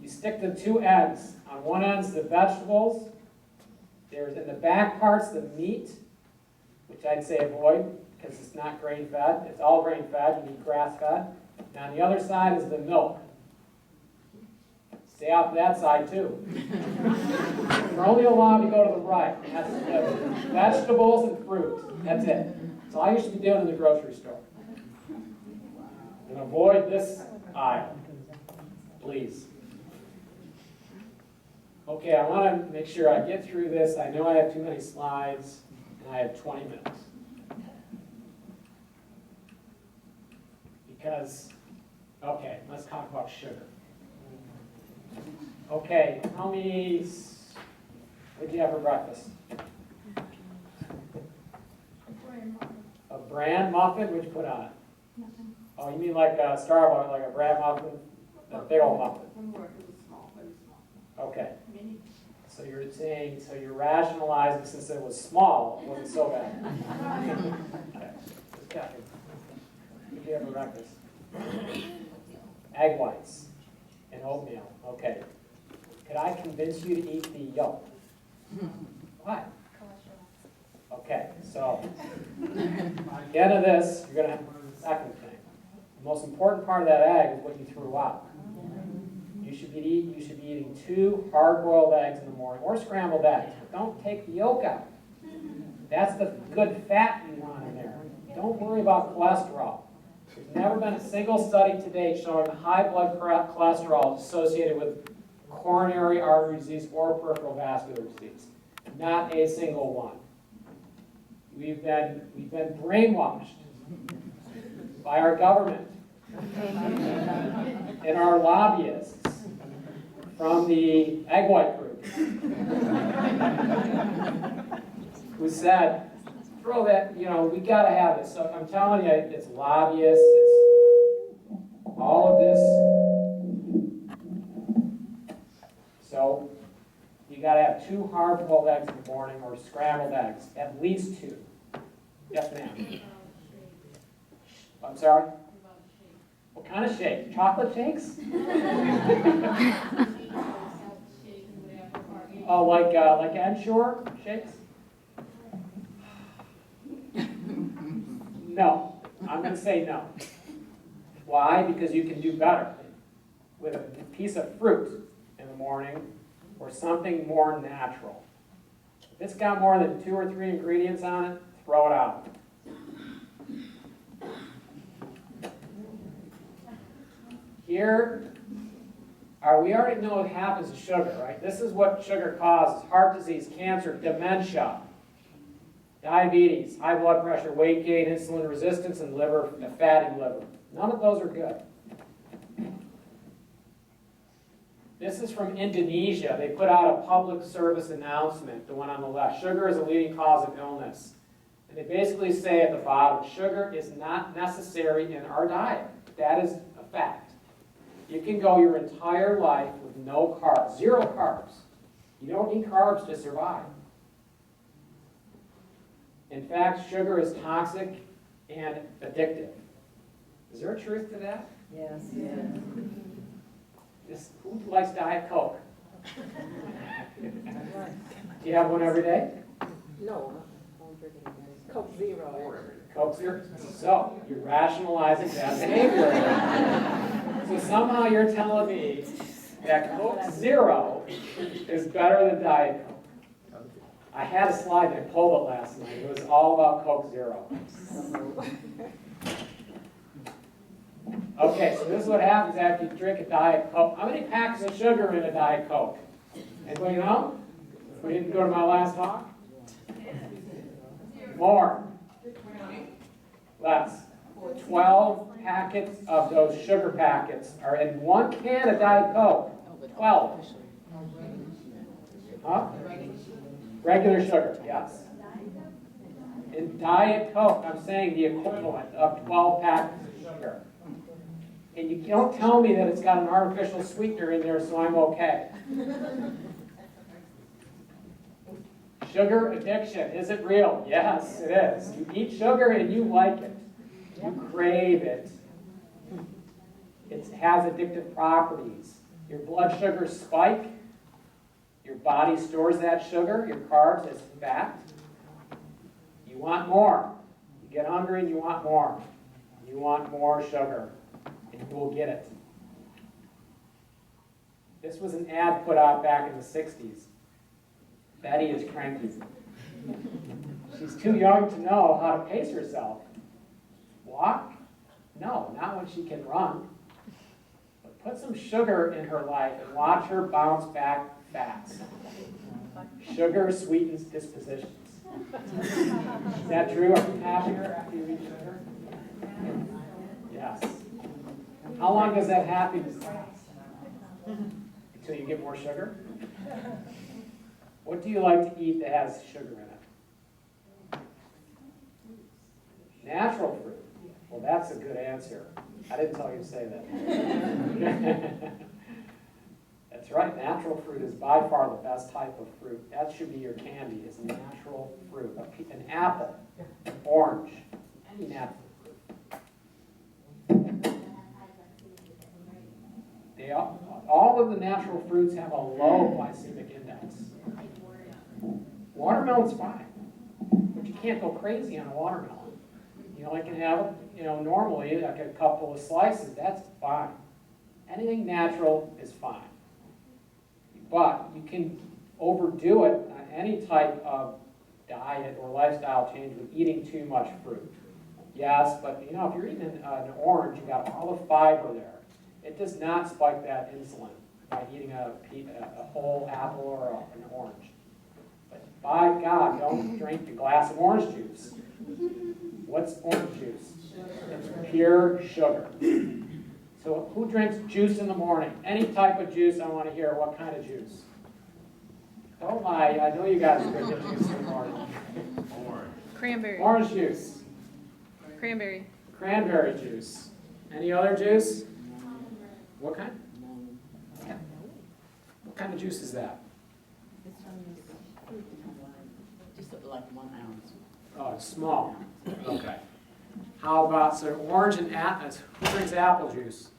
You stick the two ends. On one end's the vegetables. There's in the back parts the meat, which I'd say avoid because it's not grain fed. It's all grain fed. You need grass fed. And on the other side is the milk. Stay off that side too. You're only allowed to go to the right. That's it. Vegetables and fruit. That's it. That's all you should be doing in the grocery store. And avoid this aisle, please. Okay, I want to make sure I get through this. I know I have too many slides, and I have 20 minutes. Because, okay, let's talk about sugar. Okay, tell me, what did you have for breakfast? A bran muffin? What'd you put on it? Nothing. Oh, you mean like a Starbucks, like a bran muffin? A big old muffin? Okay. So you're saying, so you're rationalizing since it was small, it wasn't so bad. Okay. Just checking. What did you have for breakfast? Egg whites and oatmeal. Okay. Could I convince you to eat the yolk? Why? Okay, so at the end of this, you're going to have to learn the second thing. The most important part of that egg is what you threw out. You should be eating 2 hard-boiled eggs in the morning, or scrambled eggs. But don't take the yolk out. That's the good fat you want in there. Don't worry about cholesterol. There's never been a single study to date showing high blood cholesterol is associated with coronary artery disease or peripheral vascular disease. Not a single one. We've been brainwashed by our government and our lobbyists from the egg white group who said, throw that, we got to have this. So I'm telling you, it's lobbyists, it's all of this. So you got to have 2 hard-boiled eggs in the morning or scrambled eggs, at least 2. Yes, ma'am. I'm sorry? What kind of shake? Chocolate shakes? Oh, like Ensure shakes? No. I'm going to say no. Why? Because you can do better with a piece of fruit in the morning or something more natural. If it's got more than 2 or 3 ingredients on it, throw it out. Here, we already know what happens to sugar, right? This is what sugar causes: heart disease, cancer, dementia, diabetes, high blood pressure, weight gain, insulin resistance, and a fatty liver. None of those are good. This is from Indonesia. They put out a public service announcement, the one on the left. Sugar is a leading cause of illness. And they basically say at the bottom, sugar is not necessary in our diet. That is a fact. You can go your entire life with no carbs, 0 carbs. You don't need carbs to survive. In fact, sugar is toxic and addictive. Is there a truth to that? Yes. Who likes Diet Coke? Do you have one every day? No, Coke Zero. Coke Zero? So, you're rationalizing that behavior. So somehow you're telling me that Coke Zero is better than Diet Coke. I had a slide and I pulled it last night. It was all about Coke Zero. Okay, so this is what happens after you drink a Diet Coke. How many packs of sugar in a Diet Coke? Anybody know? We didn't go to my last talk? More. Less. 12 packets of those sugar packets are in 1 can of Diet Coke. 12. Huh? Regular sugar, yes. In Diet Coke, I'm saying the equivalent of 12 packets of sugar. And you don't tell me that it's got an artificial sweetener in there, so I'm okay. Sugar addiction, is it real? Yes, it is. You eat sugar and you like it. You crave it. It has addictive properties. Your blood sugars spike. Your body stores that sugar, your carbs, as fat. You want more. You get hungry and you want more. You want more sugar, and you will get it. This was an ad put out back in the 60s. Betty is cranky. She's too young to know how to pace herself. Walk? No, not when she can run. But put some sugar in her life and watch her bounce back fast. Sugar sweetens dispositions. Is that true? Are you happier after you eat sugar? Yes. How long does that happiness last? Until you get more sugar? What do you like to eat that has sugar in it? Natural fruit. Well, that's a good answer. I didn't tell you to say that. That's right. Natural fruit is by far the best type of fruit. That should be your candy, is natural fruit. An apple, an orange, any natural fruit. All of the natural fruits have a low glycemic index. Watermelon's fine, but you can't go crazy on a watermelon. You only can have, normally like a couple of slices, that's fine. Anything natural is fine. But you can overdo it on any type of diet or lifestyle change with eating too much fruit. Yes, but if you're eating an orange, you've got all the fiber there. It does not spike that insulin by eating a whole apple or an orange. But by God, don't drink a glass of orange juice. What's orange juice? It's pure sugar. So who drinks juice in the morning? Any type of juice, I want to hear. What kind of juice? Oh my, I know you guys are drinking juice in the morning. Orange. Cranberry. Orange juice. Cranberry. Cranberry juice. Any other juice? What kind? What kind of juice is that? Just like 1 ounce. Oh, it's small. Okay. How about orange and apple? Who drinks apple juice?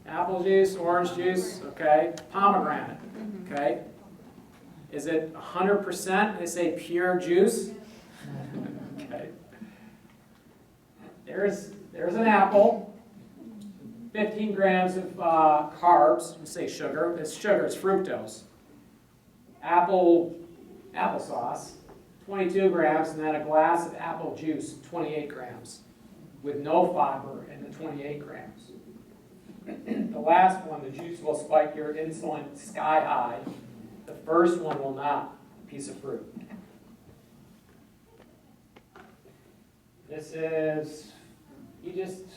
Apple juice, orange juice, okay. Pomegranate, okay. Is it 100%? They say pure juice. Okay. There's an apple. 15 grams of carbs. We say sugar. It's sugar. It's fructose. Applesauce. 22 grams, and then a glass of apple juice, 28 grams, with no fiber in the 28 grams. The last one, the juice will spike your insulin sky high. The first one will not, a piece of fruit. This is,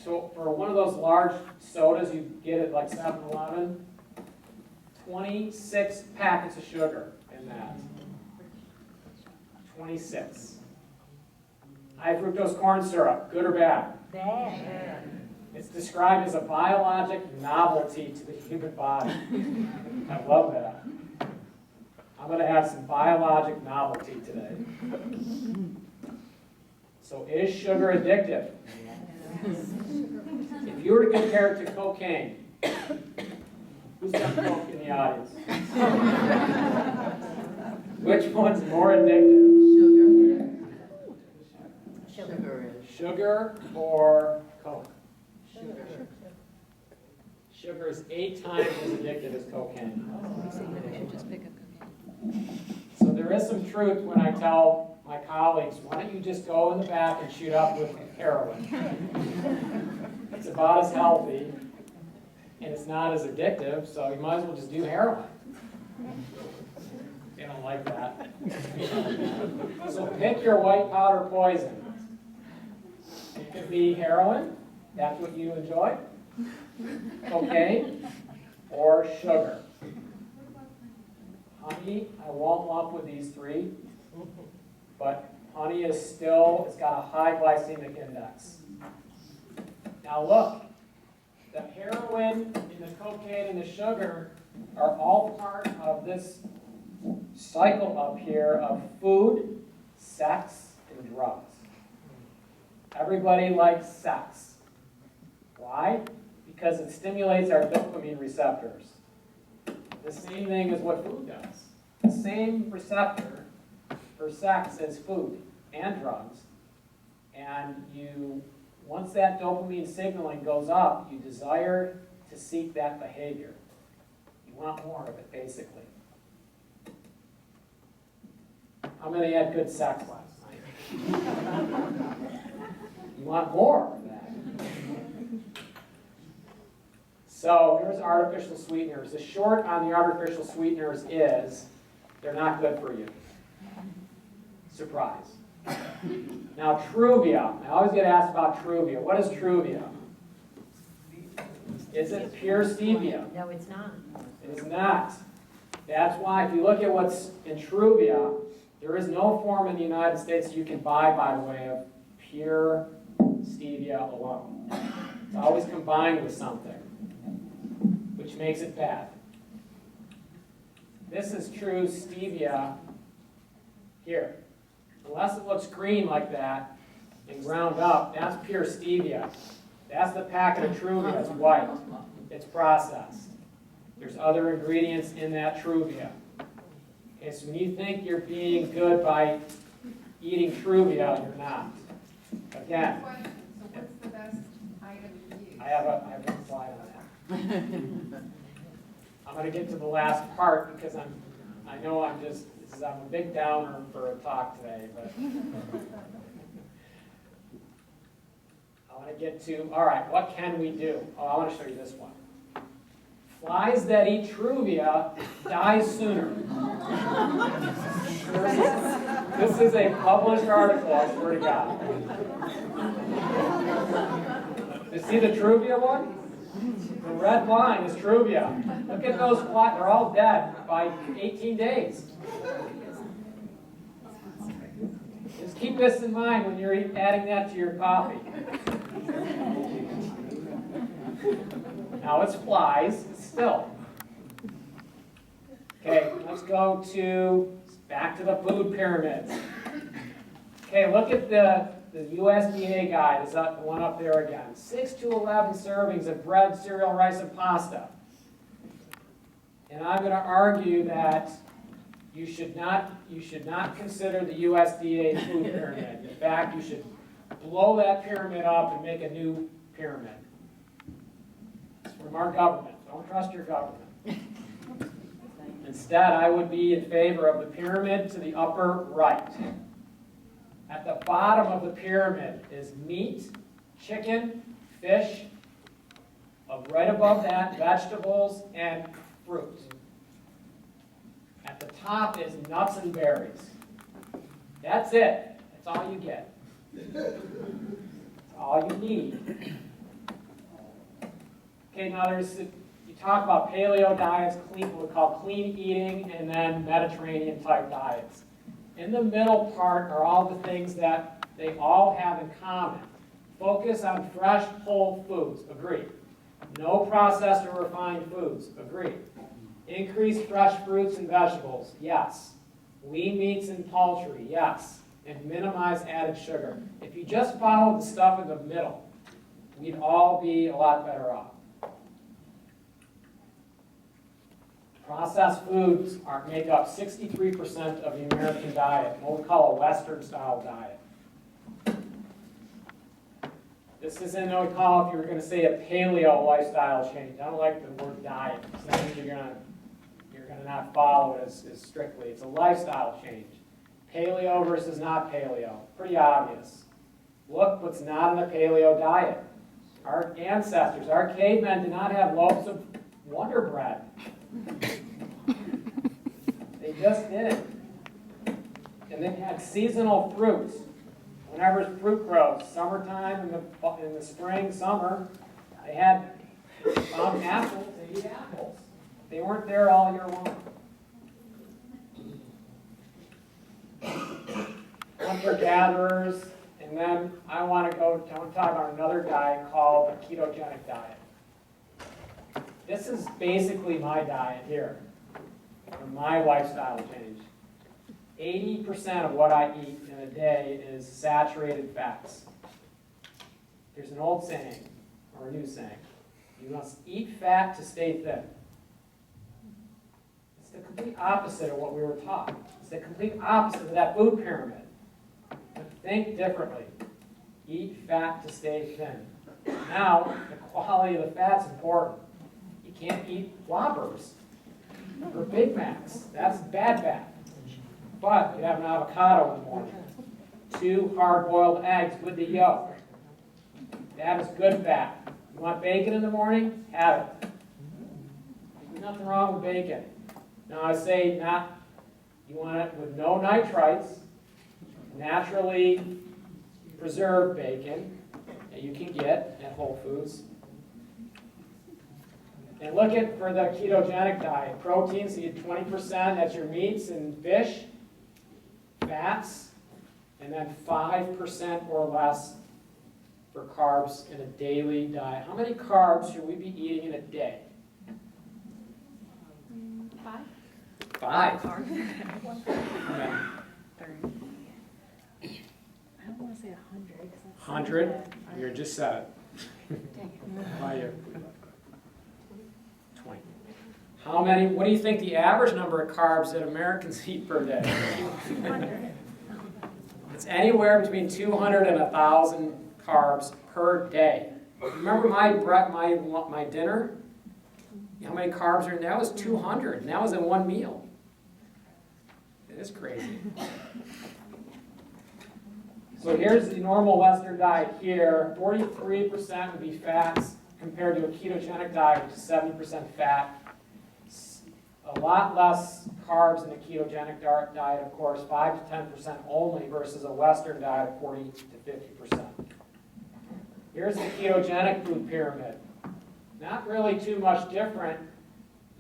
so for one of those large sodas, you get it like 7-Eleven, 26 packets of sugar in that. 26. High fructose corn syrup, good or bad? Bad. It's described as a biologic novelty to the human body. I love that. I'm going to have some biologic novelty today. So is sugar addictive? If you were to compare it to cocaine, who's done coke in the audience? Which one's more addictive? Sugar is. Sugar or coke? Sugar. Sugar is 8 times as addictive as cocaine. So there is some truth when I tell my colleagues, why don't you just go in the back and shoot up with heroin? It's about as healthy, and it's not as addictive, so you might as well just do heroin. They don't like that. So pick your white powder poison. It could be heroin, that's what you enjoy, cocaine, or sugar. Honey, I won't lump with these 3, but honey is still, it's got a high glycemic index. Now look, the heroin and the cocaine and the sugar are all part of this cycle up here of food, sex, and drugs. Everybody likes sex. Why? Because it stimulates our dopamine receptors. The same thing as what food does. The same receptor for sex as food and drugs. And once that dopamine signaling goes up, you desire to seek that behavior. You want more of it, basically. How many had good sex last night? You want more of that. So here's artificial sweeteners. The short on the artificial sweeteners is they're not good for you. Surprise. Now Truvia. I always get asked about Truvia. What is Truvia? Is it pure stevia? No, it's not. It is not. That's why if you look at what's in Truvia, there is no form in the United States you can buy, by the way, of pure stevia alone. It's always combined with something, which makes it bad. This is true stevia here. Unless it looks green like that and ground up, that's pure stevia. That's the packet of Truvia. It's white. It's processed. There's other ingredients in that Truvia. Okay, so when you think you're being good by eating Truvia, you're not. Again, Question, so what's the best item to use? I have one slide on that. I'm going to get to the last part because I know I'm a big downer for a talk today, but I want to get to, all right, what can we do? Oh, I want to show you this one. Flies that eat Truvia die sooner. This is a published article, I swear to God. You see the Truvia one? The red line is Truvia. Look at those flies, they're all dead by 18 days. Just keep this in mind when you're adding that to your coffee. Now it's flies, still. Okay, let's go back to the food pyramids. Okay, look at the USDA guide, is the one up there again. 6 to 11 servings of bread, cereal, rice, and pasta. And I'm going to argue that you should not consider the USDA food pyramid. In fact, you should blow that pyramid up and make a new pyramid. It's from our government. Don't trust your government. Instead, I would be in favor of the pyramid to the upper right. At the bottom of the pyramid is meat, chicken, fish. Right above that, vegetables and fruit. At the top is nuts and berries. That's it. That's all you get. That's all you need. Okay, now you talk about paleo diets, what we call clean eating, and then Mediterranean type diets. In the middle part are all the things that they all have in common. Focus on fresh, whole foods, agreed. No processed or refined foods, agreed. Increase fresh fruits and vegetables, yes. Lean meats and poultry, yes. And minimize added sugar. If you just followed the stuff in the middle, we'd all be a lot better off. Processed foods make up 63% of the American diet, what we call a Western style diet. This isn't what we call, if you were going to say, a paleo lifestyle change. I don't like the word diet, because that means you're going to not follow it as strictly. It's a lifestyle change. Paleo versus not paleo, pretty obvious. Look what's not in the paleo diet. Our ancestors, our cavemen did not have loaves of Wonder Bread. They just didn't. And they had seasonal fruits. Whenever fruit grows, summertime, in the spring, summer, they had found apples, they eat apples. They weren't there all year long. Hunter-gatherers, and then I want to talk about another diet called the ketogenic diet. This is basically my diet here, or my lifestyle change. 80% of what I eat in a day is saturated fats. There's an old saying, or a new saying, you must eat fat to stay thin. It's the complete opposite of what we were taught. It's the complete opposite of that food pyramid. But think differently. Eat fat to stay thin. Now, the quality of the fat's important. You can't eat Whoppers or Big Macs. That's bad fat. But you have an avocado in the morning. 2 hard-boiled eggs with the yolk. That is good fat. You want bacon in the morning? Have it. There's nothing wrong with bacon. Now I say you want it with no nitrites, naturally preserved bacon that you can get at Whole Foods. And look at for the ketogenic diet. Proteins, you get 20%, that's your meats and fish. Fats, and then 5% or less for carbs in a daily diet. How many carbs should we be eating in a day? 5. 5? I don't want to say 100. 100? You just said it. By you. 20. How many, what do you think the average number of carbs that Americans eat per day? 200. It's anywhere between 200 and 1,000 carbs per day. Remember my dinner? How many carbs are in there? That was 200, and that was in one meal. It is crazy. So here's the normal Western diet here. 43% would be fats compared to a ketogenic diet, which is 70% fat. A lot less carbs in the ketogenic diet, of course, 5 to 10% only versus a Western diet of 40 to 50%. Here's the ketogenic food pyramid. Not really too much different,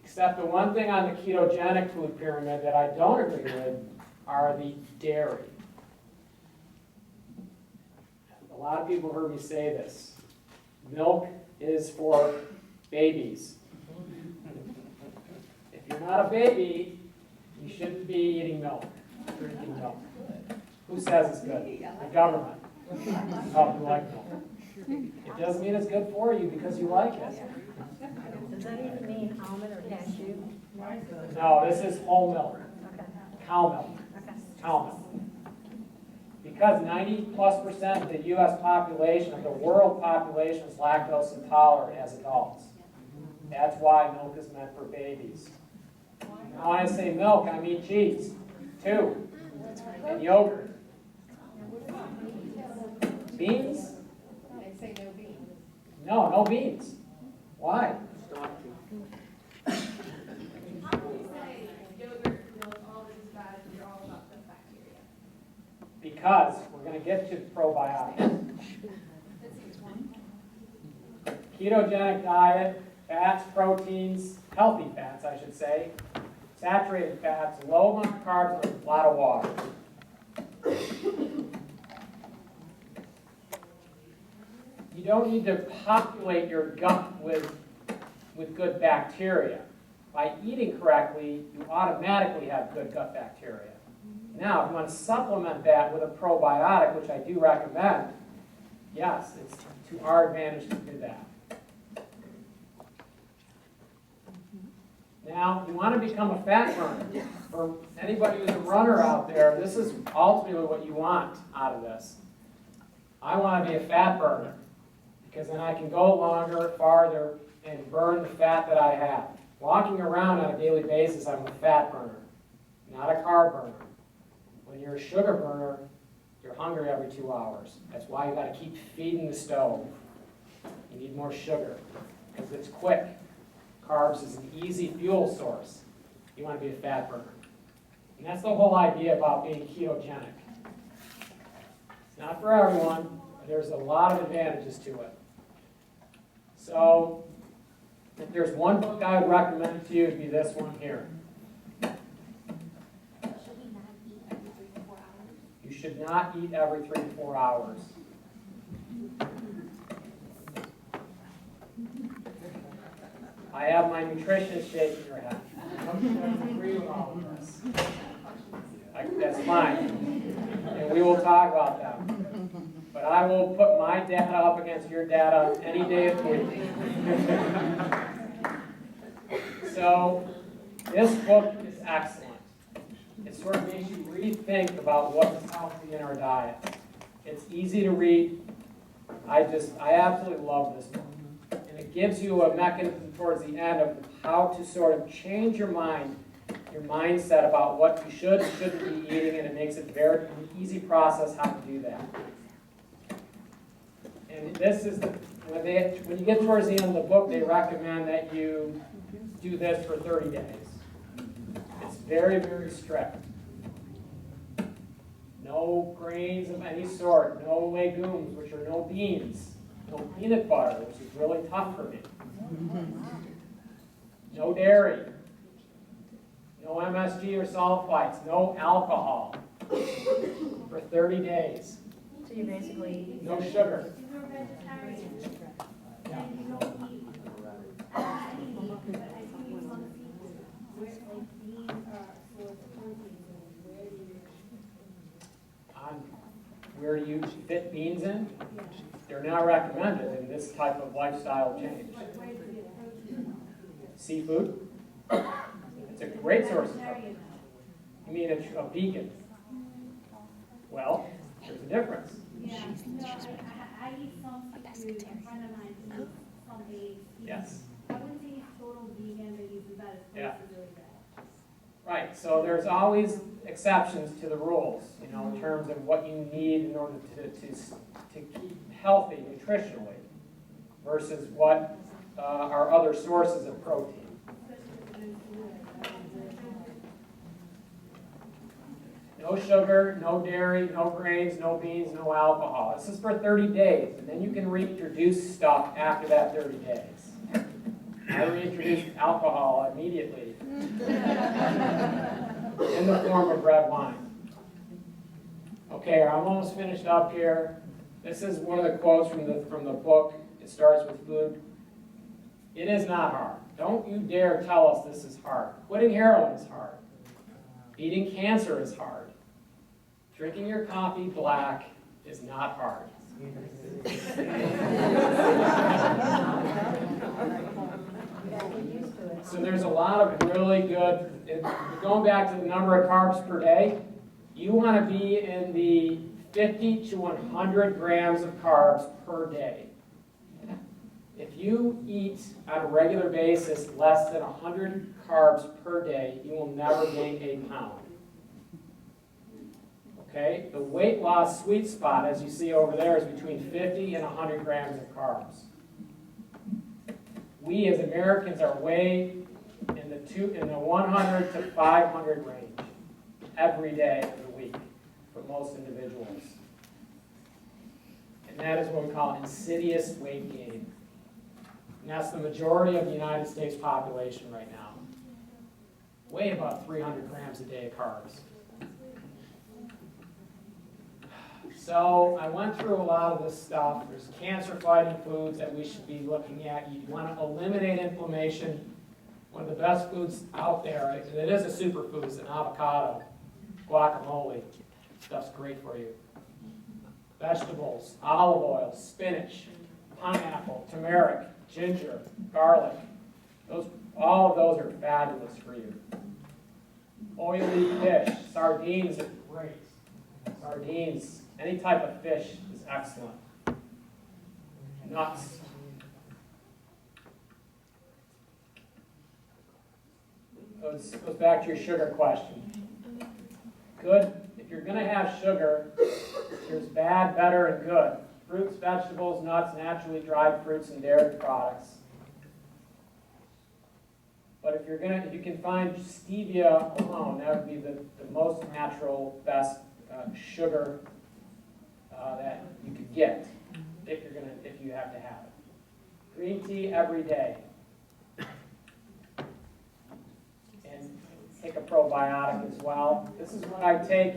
except the one thing on the ketogenic food pyramid that I don't agree with are the dairy. A lot of people heard me say this. Milk is for babies. If you're not a baby, you shouldn't be eating milk, drinking milk. Who says it's good? The government. Oh, you like milk. It doesn't mean it's good for you because you like it. Does that even mean almond or cashew? No, this is whole milk, Okay, cow milk, okay. cow milk. Because 90+% of the U.S. population, of the world population, is lactose intolerant as adults. That's why milk is meant for babies. Now, when I say milk, I mean cheese, too, and yogurt. Beans? They say no beans. No, no beans. Why? How can you say yogurt, milk, all this is bad if you're all about the bacteria? Because we're going to get to probiotics. That seems one. Ketogenic diet, fats, proteins, healthy fats, I should say, saturated fats, low amount of carbs, and a lot of water. you don't need to populate your gut with good bacteria. By eating correctly, you automatically have good gut bacteria. Now, if you want to supplement that with a probiotic, which I do recommend, yes, it's to our advantage to do that. Now, you want to become a fat burner. For anybody who's a runner out there, this is ultimately what you want out of this. I want to be a fat burner because then I can go longer, farther, and burn the fat that I have. Walking around on a daily basis, I'm a fat burner, not a carb burner. When you're a sugar burner, you're hungry every 2 hours. That's why you got to keep feeding the stove. You need more sugar because it's quick. Carbs is an easy fuel source. You want to be a fat burner. And that's the whole idea about being ketogenic. It's not for everyone, but there's a lot of advantages to it. So, if there's one book I would recommend to you, it'd be this one here. You should not eat every 3 to 4 hours. I have my nutritionist shaking her head. She doesn't agree with all of this. That's fine. And we will talk about them. But I will put my data up against your data any day of the week. So, this book is excellent. It sort of makes you rethink about what is healthy in our diet. It's easy to read. I absolutely love this book. And it gives you a mechanism towards the end of how to sort of change your mindset about what you should and shouldn't be eating, and it makes it an easy process how to do that. And this is when you get towards the end of the book, they recommend that you do this for 30 days. It's very, very strict. No grains of any sort, no legumes, which are no beans, no peanut butter, which is really tough for me. No dairy, no MSG or sulfites, no alcohol for 30 days. So you basically... No sugar. You're vegetarian, Yeah. and you don't eat any meat, but I see you on seafood, where like beans are source of protein, so where do you? Where do you fit beans in? They're not recommended in this type of lifestyle change. But where do you get protein? Seafood, it's a great source of protein. You mean a vegan? Well, there's a difference. Yeah, no, I eat some seafood, a friend of mine eats some eggs. Yes. I wouldn't say he's total vegan, but he's about as Yeah. close as really bad. Right, so there's always exceptions to the rules, in terms of what you need in order to keep healthy nutritionally versus what are other sources of protein. No sugar, no dairy, no grains, no beans, no alcohol. This is for 30 days, and then you can reintroduce stuff after that 30 days. I reintroduced alcohol immediately in the form of red wine. Okay, I'm almost finished up here. This is one of the quotes from the book. It starts with food. It is not hard. Don't you dare tell us this is hard. Quitting heroin is hard. Beating cancer is hard. Drinking your coffee black is not hard. So there's a lot of really good, going back to the number of carbs per day, you want to be in the 50 to 100 grams of carbs per day. If you eat on a regular basis less than 100 carbs per day, you will never gain a pound. Okay? The weight loss sweet spot, as you see over there, is between 50 and 100 grams of carbs. We as Americans are way in the 100 to 500 range every day of the week for most individuals. And that is what we call insidious weight gain. And that's the majority of the United States population right now. Way about 300 grams a day of carbs. So I went through a lot of this stuff. There's cancer-fighting foods that we should be looking at. You want to eliminate inflammation. One of the best foods out there, and it is a superfood, is an avocado, guacamole. Stuff's great for you. Vegetables, olive oil, spinach, pineapple, turmeric, ginger, garlic. All of those are fabulous for you. Oily fish, sardines are great. Sardines, any type of fish is excellent. Nuts. Goes back to your sugar question. Good, if you're going to have sugar, there's bad, better, and good. Fruits, vegetables, nuts, naturally dried fruits, and dairy products. But if you can find stevia alone, that would be the most natural, best sugar that you could get if you have to have it. Green tea every day. And take a probiotic as well. This is what I take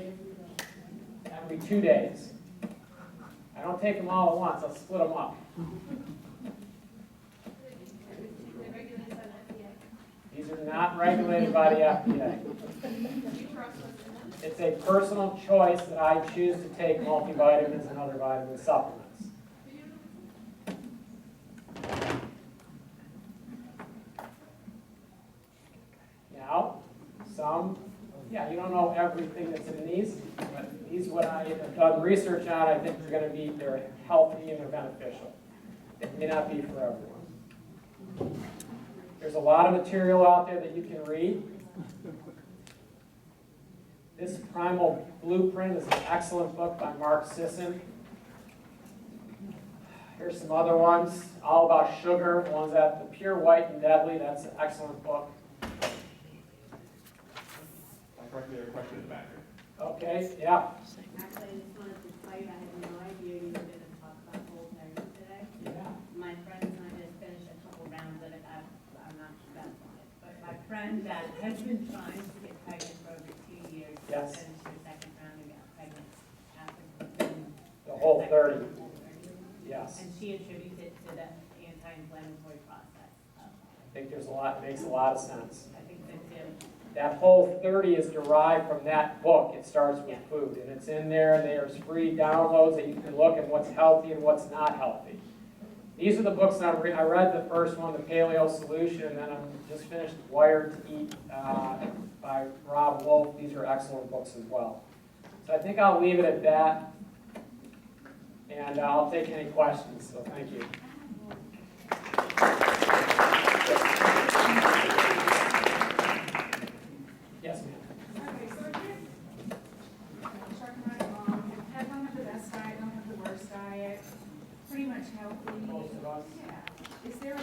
every 2 days. I don't take them all at once, I'll split them up. These are not regulated by the FDA. It's a personal choice that I choose to take multivitamins and other vitamin supplements. Now, you don't know everything that's in these, but these what I have done research on, I think they're healthy and they're beneficial. It may not be for everyone. There's a lot of material out there that you can read. This Primal Blueprint is an excellent book by Mark Sisson. Here's some other ones, all about sugar. One's at The Pure, White, and Deadly. That's an excellent book. Correctly, a question in the back here. Okay, yeah. Actually, I just wanted to tell you, I had no idea you were going to talk about whole berries today. Yeah. My friends and I just finished a couple rounds of it. I'm not best on it. But my friend that has been trying to get pregnant for over 2 years. Yes. Finished her second round and got pregnant after The whole 30. Yes. And she attributes it to the anti-inflammatory process. I think it makes a lot of sense. I think so too. That whole 30 is derived from that book. It starts with food, and it's in there, and there's free downloads that you can look at what's healthy and what's not healthy. These are the books that I read the first one, The Paleo Solution, and then I'm just finished Wired to Eat by Rob Wolf. These are excellent books as well. So I think I'll leave it at that, and I'll take any questions, so thank you. Yes, ma'am. Okay, so here, Chuck and my mom, I don't have the best diet, don't have the worst diet, pretty much healthy. Most of us. Yeah. Is there a